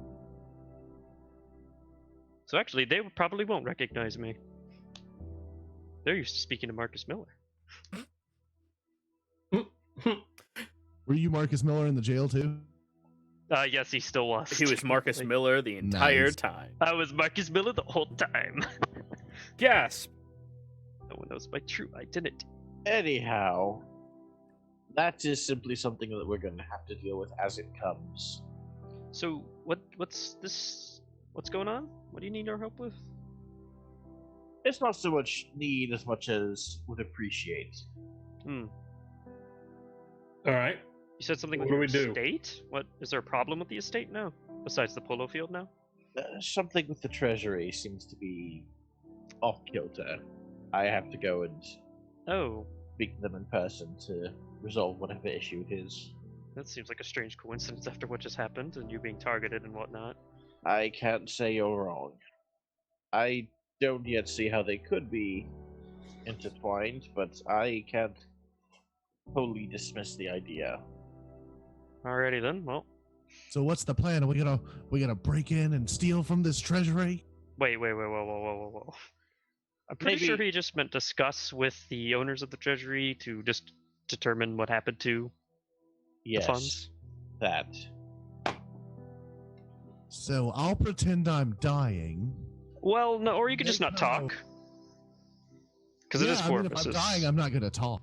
So actually, they probably won't recognize me. They're used to speaking to Marcus Miller. Were you Marcus Miller in the jail too? Yes, he still was. He was Marcus Like, Miller the entire Nice. time. I was Marcus Miller the whole time. Gasp. No one knows my true identity. Anyhow, that is simply something that we're going to have to deal with as it comes. So what's this? What's going on? What do you need our help with? It's not so much need as much as would appreciate. Hmm. All right. You said something What with do your we do? estate? What is there a problem with the estate now? Besides the polo field now? Something with the treasury seems to be off kilter. I have to go and Oh, speak to them in person to resolve whatever issue it is. that seems like a strange coincidence after what just happened and you being targeted and whatnot. I can't say you're wrong. I don't yet see how they could be intertwined, but I can't totally dismiss the idea. Alrighty then. Well, So what's the plan? Are we gonna break in and steal from this treasury? wait, whoa. I'm pretty sure Maybe- he just meant discuss with the owners of the treasury to just determine what happened to Yes, funds? that. So I'll pretend I'm dying. Well, no, or you could just not No. talk. Because it is I mean, if Corvus. I'm dying, I'm not gonna talk.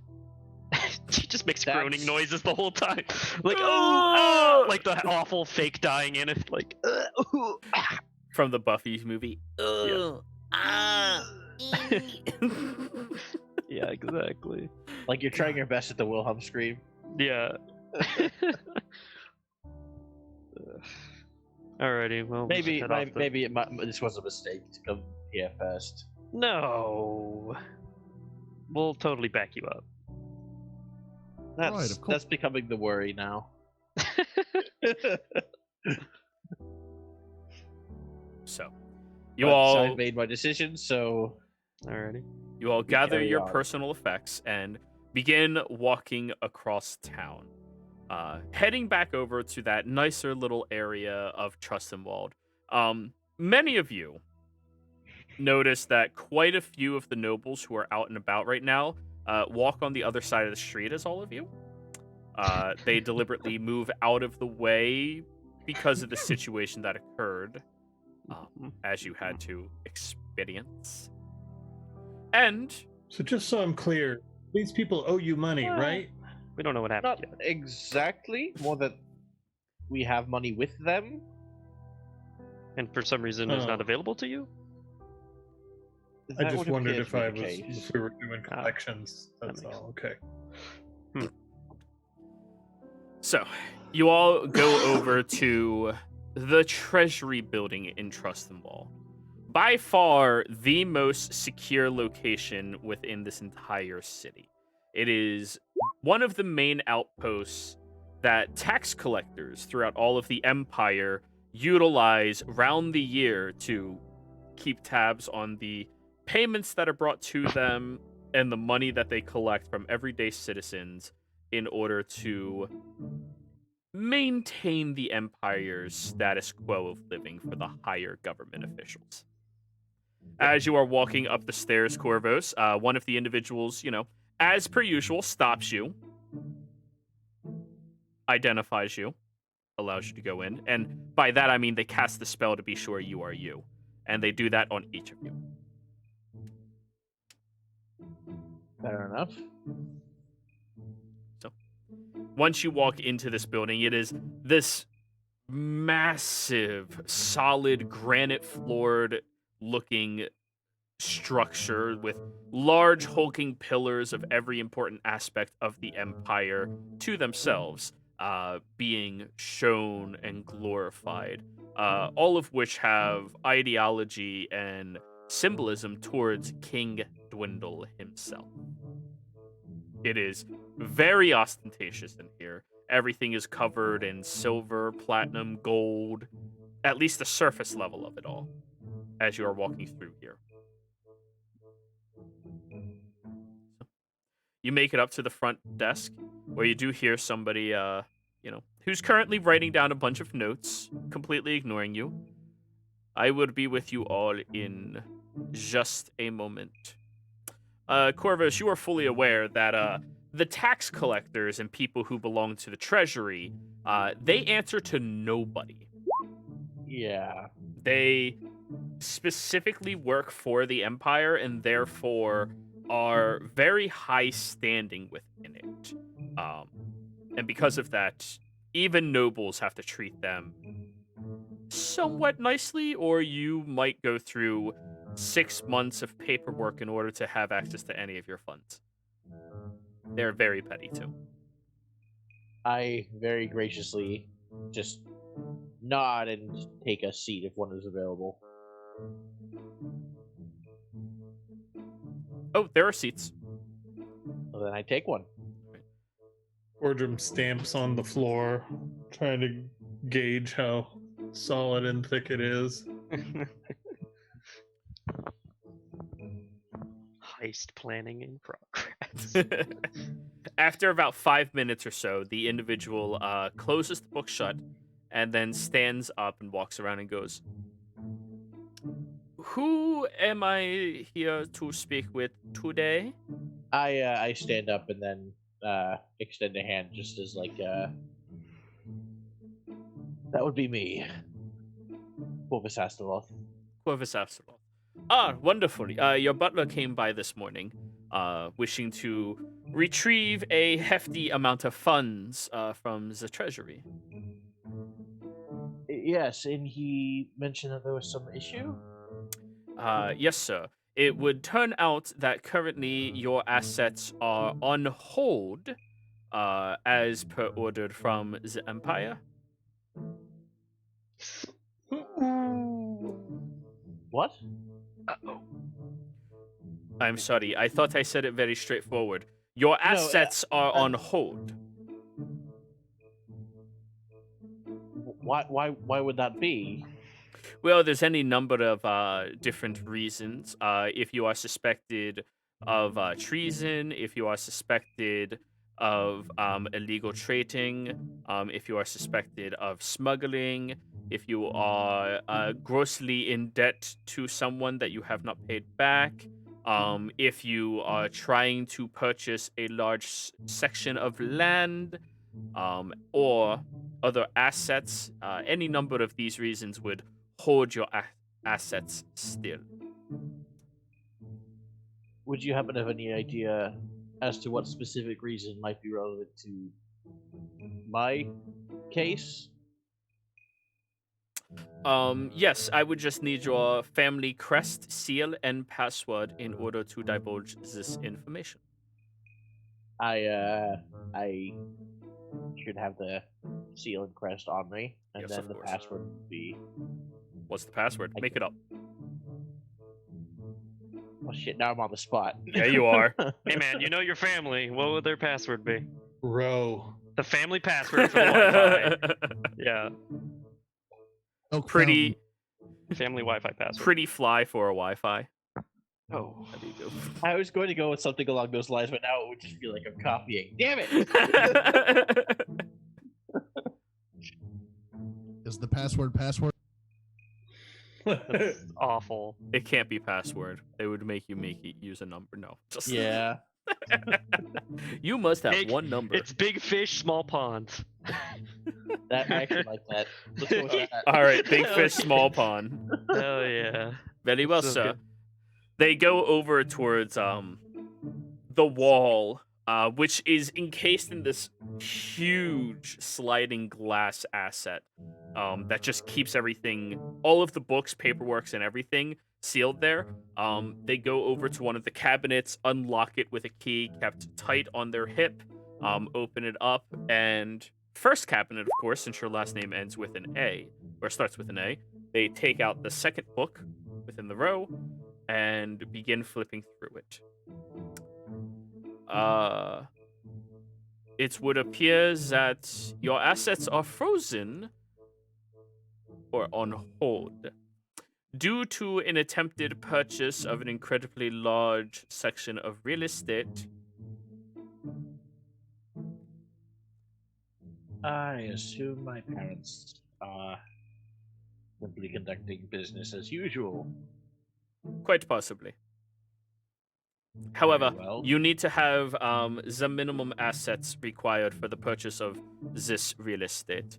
He just makes That's- groaning noises the whole time, like Oh! like the awful fake dying in it, like. From the Buffy movie. Yeah, exactly. Like you're trying your best at the Wilhelm scream. Yeah. Alrighty, well. we should Maybe, head off then. maybe this was a mistake to come here first. No. We'll totally back you up. That's Right, of course. that's becoming the worry now. So, you But all I've made my decision, so Alrighty. you all gather carry your on. personal effects and begin walking across town, heading back over to that nicer little area of Trustenwald. Many of you notice that quite a few of the nobles who are out and about right now walk on the other side of the street as all of you. They deliberately move out of the way because of the situation that occurred, as you had to experience. And So just so I'm clear, these people owe you money, Well, right? We don't know what happened not yet. exactly. More that we have money with them. And for some reason it's not Oh. available to you? I That just would wondered appear if to be I the was case. if we were doing Ah, collections. that That's makes all. Okay. so, you all go over to the Treasury building in Trustenwall. By far the most secure location within this entire city. It is one of the main outposts that tax collectors throughout all of the Empire utilize round the year to keep tabs on the payments that are brought to them and the money that they collect from everyday citizens in order to maintain the Empire's status quo of living for the higher government officials. As you are walking up the stairs, Corvos, one of the individuals, as per usual, stops you, identifies you, allows you to go in, and by that I mean they cast the spell to be sure you are you, and they do that on each of you. Fair enough. Once you walk into this building, it is this massive, solid, granite-floored looking structure with large hulking pillars of every important aspect of the Empire to themselves being shown and glorified, all of which have ideology and symbolism towards King Dwindle himself. It is very ostentatious in here. Everything is covered in silver, platinum, gold, at least the surface level of it all, as you are walking through here. You make it up to the front desk, where you do hear somebody, who's currently writing down a bunch of notes, completely ignoring you. I will be with you all in just a moment. Corvus, you are fully aware that the tax collectors and people who belong to the Treasury, they answer to nobody. Yeah. They specifically work for the Empire and therefore are very high standing within it. And because of that, even nobles have to treat them somewhat nicely, or you might go through 6 months of paperwork in order to have access to any of your funds. They're very petty too. I very graciously just nod and take a seat if one is available. Oh, there are seats. So then I take one. Ordrum stamps on the floor, trying to gauge how Solid and thick it is. Heist planning in progress. After about 5 minutes or so, the individual closes the book shut and then stands up and walks around and goes, "Who am I here to speak with today?" I stand up and then extend a hand, just as like that would be me, Corvus Astaroth. Corvus Astaroth. Ah, wonderful. Your butler came by this morning, wishing to retrieve a hefty amount of funds from the treasury. Yes, and he mentioned that there was some issue. Yes, sir. It would turn out that currently your assets are on hold, as per ordered from the Empire. What? Uh-oh. I'm sorry, I thought I said it very straightforward. Your assets are on hold. Why would that be? Well, there's any number of different reasons. If you are suspected of treason, if you are suspected of illegal trading, if you are suspected of smuggling, if you are grossly in debt to someone that you have not paid back, if you are trying to purchase a large section of land, or other assets, any number of these reasons would hold your assets still. Would you happen to have any idea as to what specific reason might be relevant to my case? Yes, I would just need your family crest, seal, and password in order to divulge this information. I should have the seal and crest on me, and Yes, then of the course. password would be. What's the password? Make it up. Oh shit! Now I'm on the spot. Yeah, you are. Hey man, you know your family. What would their password be? Row. The family password for the Wi-Fi. Yeah, Oak pretty, family Wi-Fi password. pretty fly for a Wi-Fi. Oh, There you go. I was going to go with something along those lines, but now it would just feel like I'm copying. Damn it! Fountain. Is the password? that's awful. It can't be password. They would make you use a number. No. Just Yeah. You must have Big- one number. It's big fish, small pond. That I actually like that. Let's go with that. All right, big fish, small pond. Oh yeah. Very well, So sir. good. They go over towards the wall, which is encased in this huge sliding glass asset that just keeps everything, all of the books, paperworks, and everything sealed there. They go over to one of the cabinets, unlock it with a key kept tight on their hip, open it up, and first cabinet, of course, since your last name ends with an A, or starts with an A, they take out the second book within the row and begin flipping through it. It would appear that your assets are frozen or on hold due to an attempted purchase of an incredibly large section of real estate. I assume my parents are simply conducting business as usual. Quite possibly. However, well. you need to have the minimum assets required for the purchase of this real estate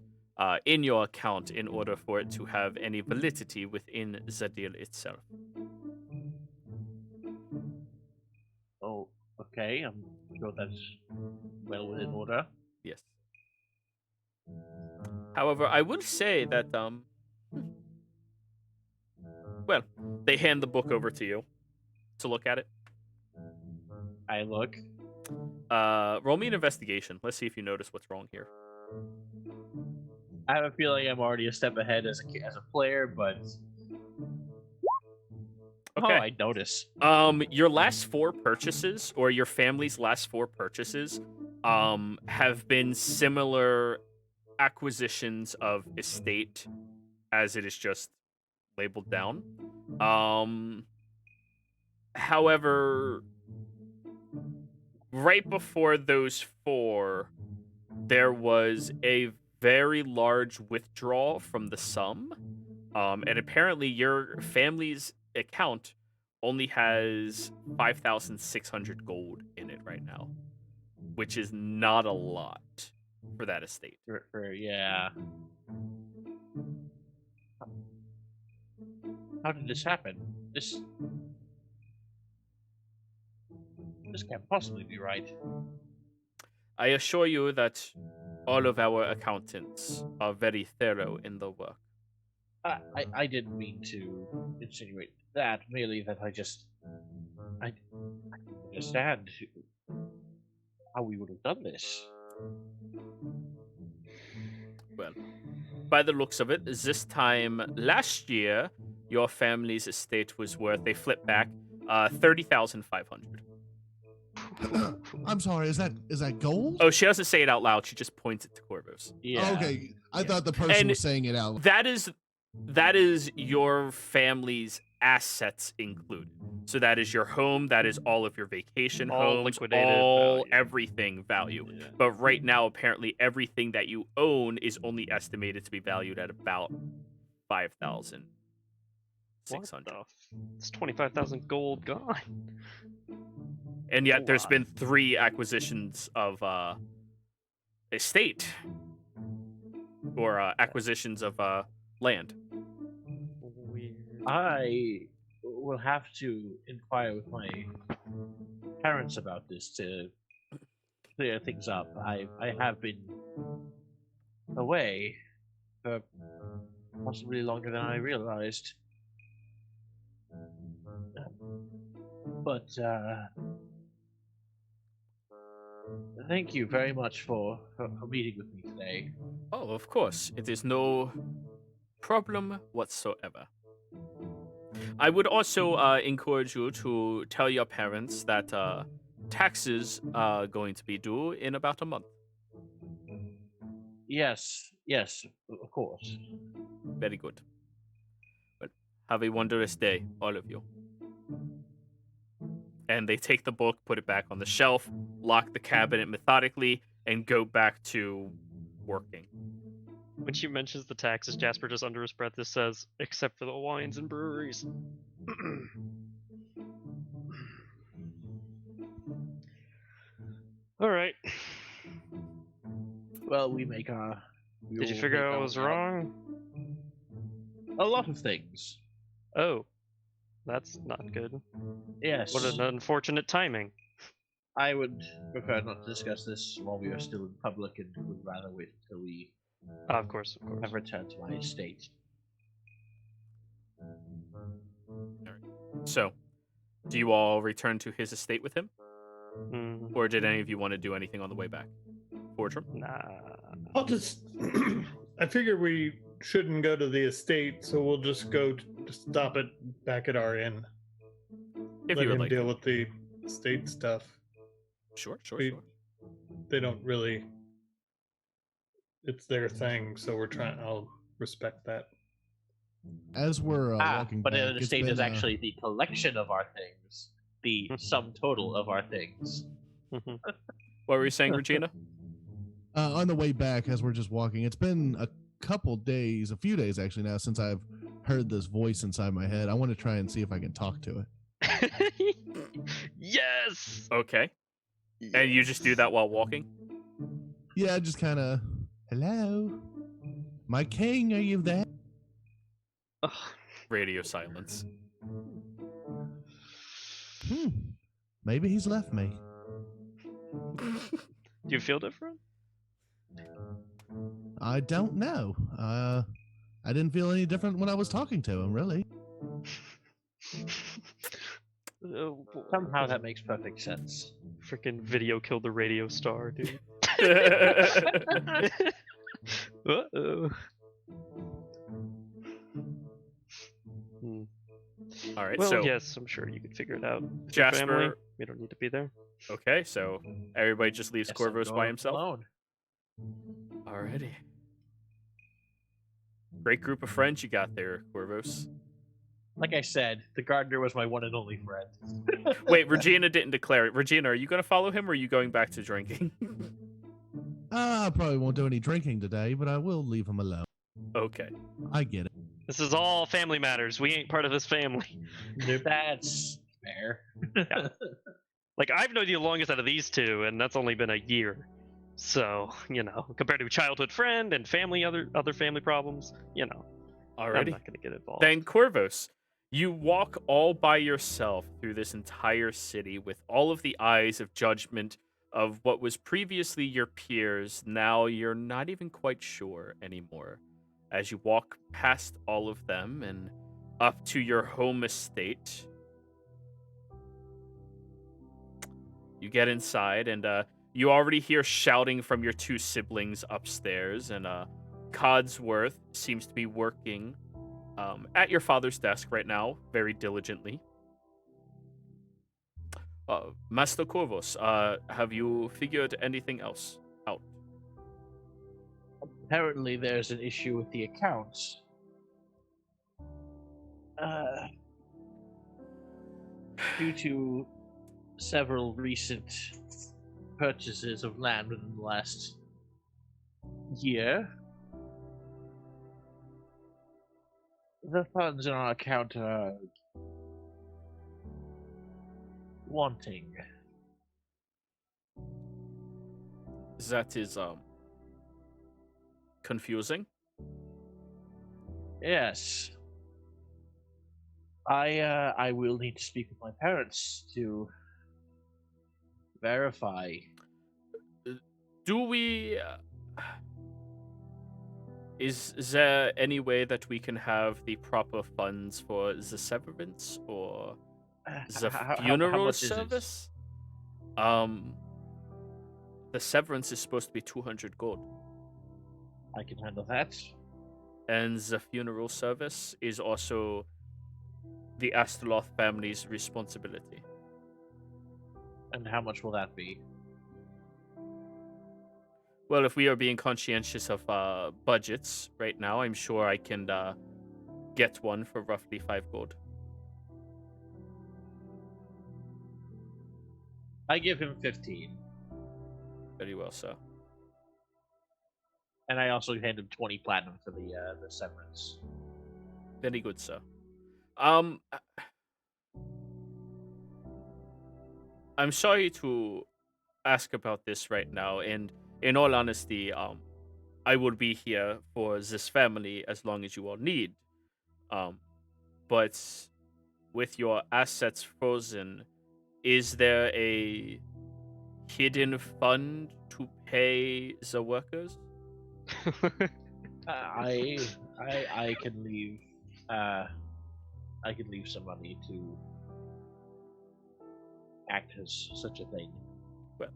in your account in order for it to have any validity within the deal itself. Oh, okay. I'm sure that's well within order. Yes. However, I will say that well, they hand the book over to you to look at it. I look. Roll me an investigation. Let's see if you notice what's wrong here. I have a feeling I'm already a step ahead as a player, but Okay. I notice. Your last 4 purchases, or your family's last 4 purchases, have been similar acquisitions of estate as it is just labeled down. However, right before those 4, there was a very large withdrawal from the sum. And apparently your family's account only has 5,600 gold in it right now, which is not a lot for that estate. Yeah. How did this happen? This can't possibly be right. I assure you that all of our accountants are very thorough in the work. I didn't mean to insinuate that. Merely that I don't understand how we would have done this. Well, by the looks of it, this time last year, your family's estate was worth, they flip back, 30,500. I'm sorry. Is that gold? Oh, she doesn't say it out loud. She just points it to Corvus. Yeah. Oh, okay. I thought the person was saying it out. That is your family's assets included. So that is your home. That is all of your vacation All homes, liquidated all value. everything value. Yeah. But right now, apparently, everything that you own is only estimated to be valued at about 5,600. It's 25,000 gold gone. And yet, there's lot. been 3 acquisitions of estate or acquisitions of land. Weird. I will have to inquire with my parents about this to clear things up. I have been away for possibly longer than I realized. But thank you very much for meeting with me today. Oh, of course. It is no problem whatsoever. I would also encourage you to tell your parents that taxes are going to be due in about a month. Yes, of course. Very good. Well, have a wondrous day, all of you. And they take the book, put it back on the shelf, lock the cabinet methodically, and go back to working. When she mentions the taxes, Jasper just under his breath just says, except for the wines and breweries. Alright. Well, we make our. Did you figure out I was wrong? A lot of things. Oh. That's not good. Yes. What an unfortunate timing. I would prefer not to discuss this while we are still in public and would rather wait until we Of course. have returned to my estate. So, do you all return to his estate with him? Mm, Or did any of you want to do anything on the way back? Fortrum? nah. I'll just. I figure we shouldn't go to the estate, so we'll just go to stop it back at our inn. If Let you would him like deal to. with the estate stuff. Sure. We- They don't really. It's their thing, so we're trying. I'll respect that. As we're walking but back, an it's estate been, is actually the collection of our things, the sum total of our things. Mhm. What were you saying, Regina? on the way back as we're just walking. It's been a few days actually now since I've heard this voice inside my head. I want to try and see if I can talk to it. Yes! Okay. And you just do that while walking? Yeah, just kind of, hello, my king, are you there? Ugh. Radio silence. Maybe he's left me. Do you feel different? I don't know. I didn't feel any different when I was talking to him, really. Somehow that makes perfect sense. Freaking video killed the radio star, dude. Uh-oh. Hmm. All right, Well, so yes, I'm sure you could figure it out. With your Jasper- family, we don't need to be there. okay, so everybody just leaves Guess I'm Corvus by going himself. alone. Alrighty. Great group of friends you got there, Corvus. Like I said, the gardener was my one and only friend. Wait, Regina didn't declare it. Regina, are you going to follow him or are you going back to drinking? I probably won't do any drinking today, but I will leave him alone. Okay. I get it. This is all family matters. We ain't part of this family. That's fair. Yeah. Like, I've known you the longest out of these two, and that's only been a year. So, compared to a childhood friend and other family problems, I'm Alrighty. not going to get involved. Then Corvus, you walk all by yourself through this entire city with all of the eyes of judgment of what was previously your peers. Now you're not even quite sure anymore. As you walk past all of them and up to your home estate, you get inside and you already hear shouting from your two siblings upstairs, and Codsworth seems to be working at your father's desk right now, very diligently. Master Corvus, have you figured anything else out? Apparently, there's an issue with the accounts. Due to several recent purchases of land within the last year, the funds in our account are wanting. That is confusing. Yes. I will need to speak with my parents to verify. Do we... Is there any way that we can have the proper funds for the severance or the How funeral much is it? service? The severance is supposed to be 200 gold. I can handle that. And the funeral service is also the Astroloth family's responsibility. And how much will that be? Well, if we are being conscientious of budgets right now, I'm sure I can get one for roughly 5 gold. I give him 15. Very well, sir. And I also hand him 20 platinum for the severance. Very good, sir. I'm sorry to ask about this right now, and in all honesty, I will be here for this family as long as you all need. But with your assets frozen, is there a hidden fund to pay the workers? I can leave. I can leave some money to act as such a thing. Well,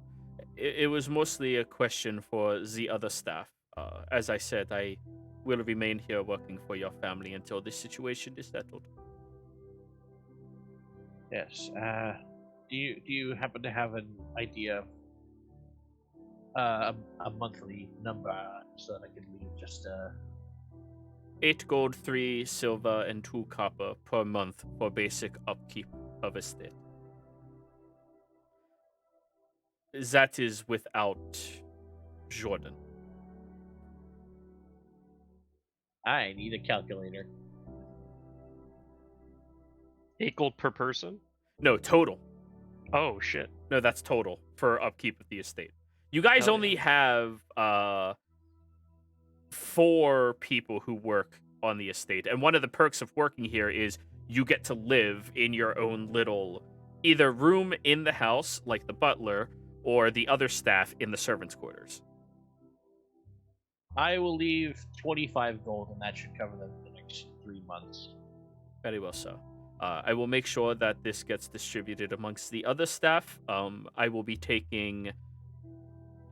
it was mostly a question for the other staff. As I said, I will remain here working for your family until this situation is settled. Yes. Do you happen to have an idea of a monthly number so that I can leave just 8 gold, 3 silver, and 2 copper per month for basic upkeep of estate. That is without Jordan. I need a calculator. 8 gold per person? No, total. Oh, shit. No, that's total for upkeep of the estate. You guys Oh, only have 4 people who work on the estate, and one of the perks of working here is you get to live in your own little either room in the house, like the butler, or the other staff in the servants' quarters. I will leave 25 gold, and that should cover them for the next 3 months. Very well, sir. I will make sure that this gets distributed amongst the other staff. I will be taking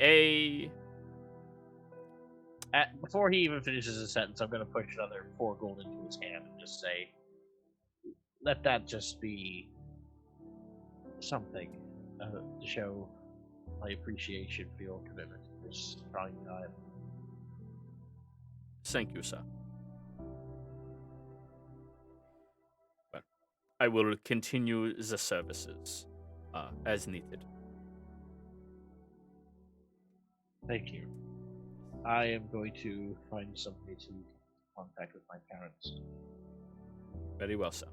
a... Before he even finishes his sentence, I'm going to push another 4 gold into his hand and just say, let that just be something to show my appreciation for your commitment to this trying time. Thank you, sir. I will continue the services as needed. Thank you. I am going to find somebody to contact with my parents. Very well, so.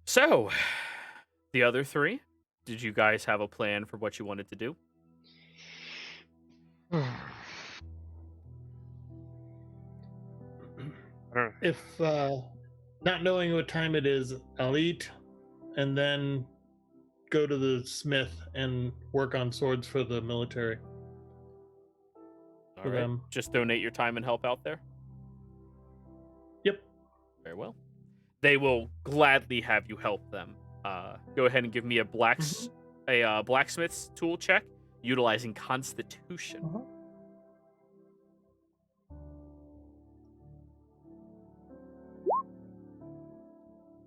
So, the other three, did you guys have a plan for what you wanted to do? If not knowing what time it is, I'll eat and then go to the smith and work on swords for the military. All For right. them. Just donate your time and help out there? Yep. Very well. They will gladly have you help them. Go ahead and give me a blacksmith's tool check utilizing Constitution. Uh-huh.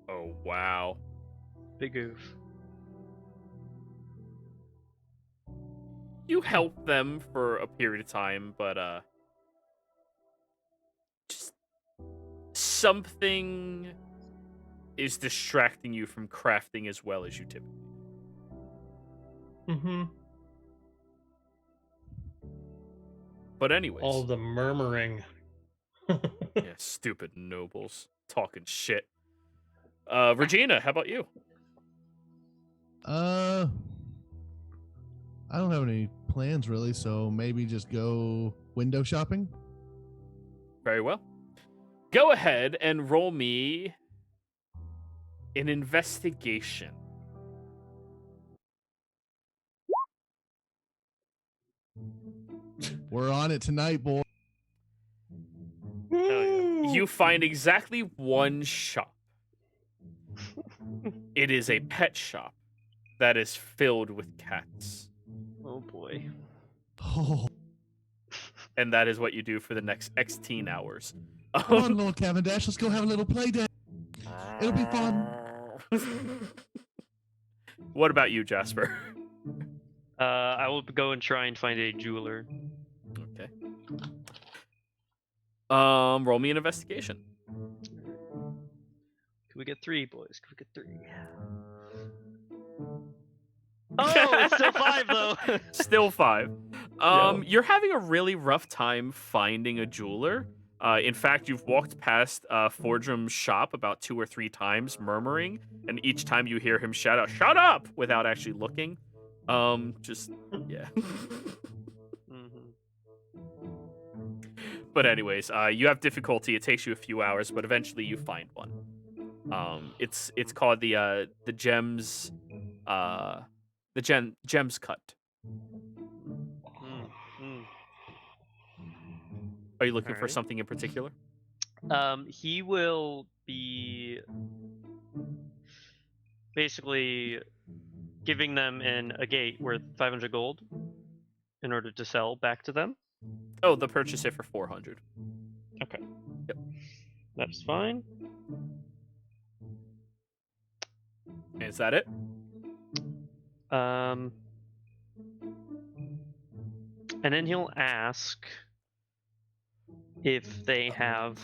Oh, wow. Big oof. You help them for a period of time, but just something is distracting you from crafting as well as you typically do. Mm-hmm. But anyways, All the murmuring. yeah, stupid nobles talking shit. Regina, how about you? I don't have any plans really, so maybe just go window shopping. Very well. Go ahead and roll me an investigation. We're on it tonight, boy. You find exactly one shop. It is a pet shop that is filled with cats. Oh boy. Oh, And that is what you do for the next X hours. come on, little Cavendish. Let's go have a little play day. It'll be fun. What about you, Jasper? I will go and try and find a jeweler. Okay. Roll me an investigation. Can we get 3, boys? Can we get 3? Oh, it's still 5 though. Still 5. Yeah. You're having a really rough time finding a jeweler. In fact, you've walked past Fordram's shop about 2 or 3 times, murmuring, and each time you hear him shout out, "Shut up!" without actually looking. Yeah. Mhm. But anyways, you have difficulty. It takes you a few hours, but eventually you find one. It's called the Gems, Gems Cut. Mm. Are you looking for Alright. something in particular? He will be basically giving them a gate worth 500 gold in order to sell back to them. Oh, they'll purchase it for 400. Okay. Yep. That's fine. Is that it? And then he'll ask if they have.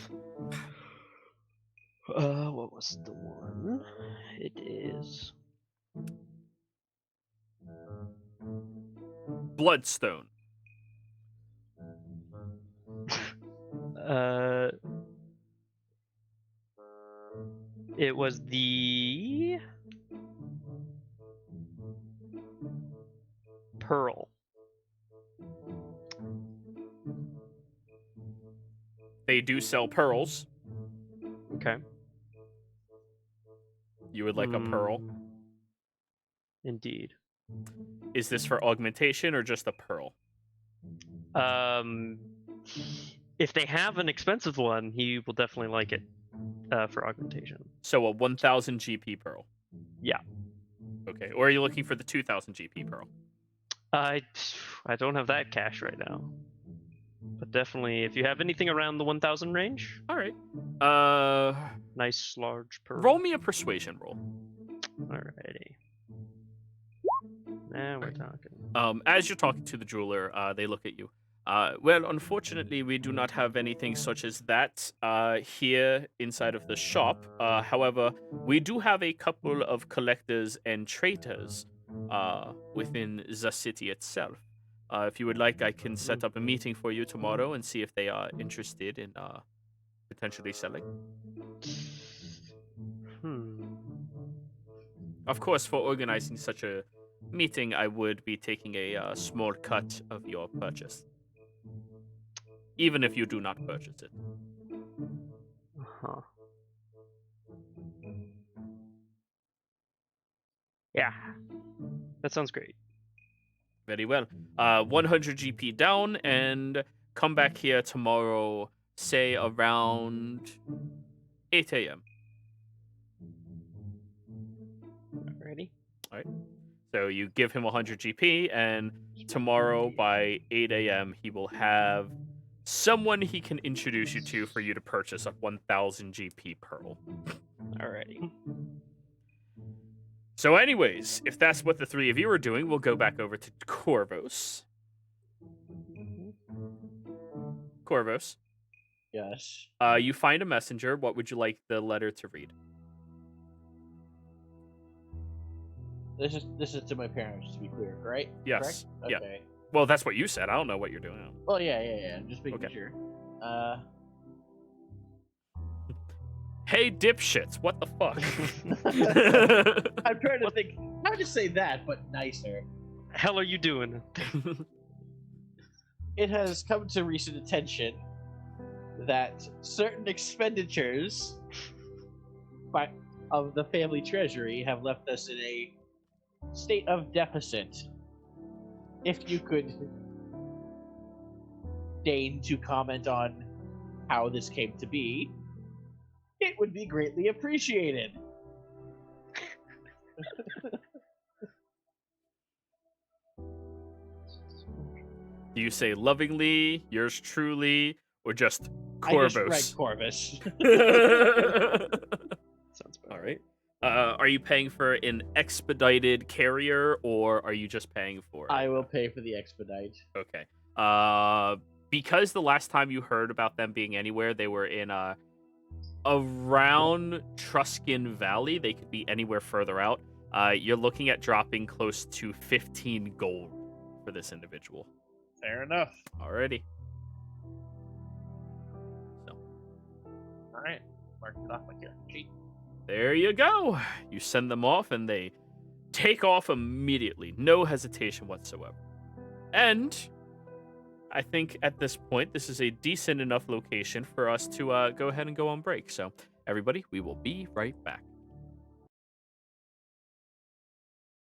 What was the one? It is. Bloodstone. It was the pearl. They do sell pearls. Okay. You would like a pearl? Indeed. Is this for augmentation or just a pearl? If they have an expensive one, he will definitely like it for augmentation. So a 1,000 GP pearl. Yeah. Okay. Or are you looking for the 2,000 GP pearl? I don't have that cash right now. But definitely, if you have anything around the 1,000 range, All right. nice large pearl. Roll me a persuasion roll. Alrighty. Now we're talking. As you're talking to the jeweler, they look at you. Well, unfortunately, we do not have anything such as that here inside of the shop. However, we do have a couple of collectors and traders within the city itself. If you would like, I can set up a meeting for you tomorrow and see if they are interested in potentially selling. Of course, for organizing such a meeting, I would be taking a small cut of your purchase, even if you do not purchase it. Huh. Yeah. That sounds great. Very well. 100 GP down, and come back here tomorrow, say around 8 a.m. Ready? So you give him 100 GP, and tomorrow by 8 a.m. he will have someone he can introduce you to for you to purchase a 1,000 GP pearl. Alrighty. So anyways, if that's what the three of you are doing, we'll go back over to Corvos. Corvos, Yes. you find a messenger. What would you like the letter to read? This is to my parents, to be clear, right? Yes. Correct? Yeah. Okay. Well, that's what you said. I don't know what you're doing. Well, yeah. I'm just making Okay. sure. Hey, dipshits, what the fuck? I'm trying to think how to say that, but nicer. Hell are you doing? It has come to recent attention that certain expenditures of the family treasury have left us in a state of deficit. If you could deign to comment on how this came to be, it would be greatly appreciated. Do you say lovingly, yours truly, or just I just Corvos? read Corvus. Sounds bad. All right. Are you paying for an expedited carrier, or are you just paying for? I will pay for the expedite. Okay. Because the last time you heard about them being anywhere, they were in around Truscan Valley. They could be anywhere further out. You're looking at dropping close to 15 gold for this individual. Fair enough. Alrighty. So, All right. Mark it off my character sheet. there you go. You send them off, and they take off immediately. No hesitation whatsoever. And I think at this point, this is a decent enough location for us to go ahead and go on break. So, everybody, we will be right back.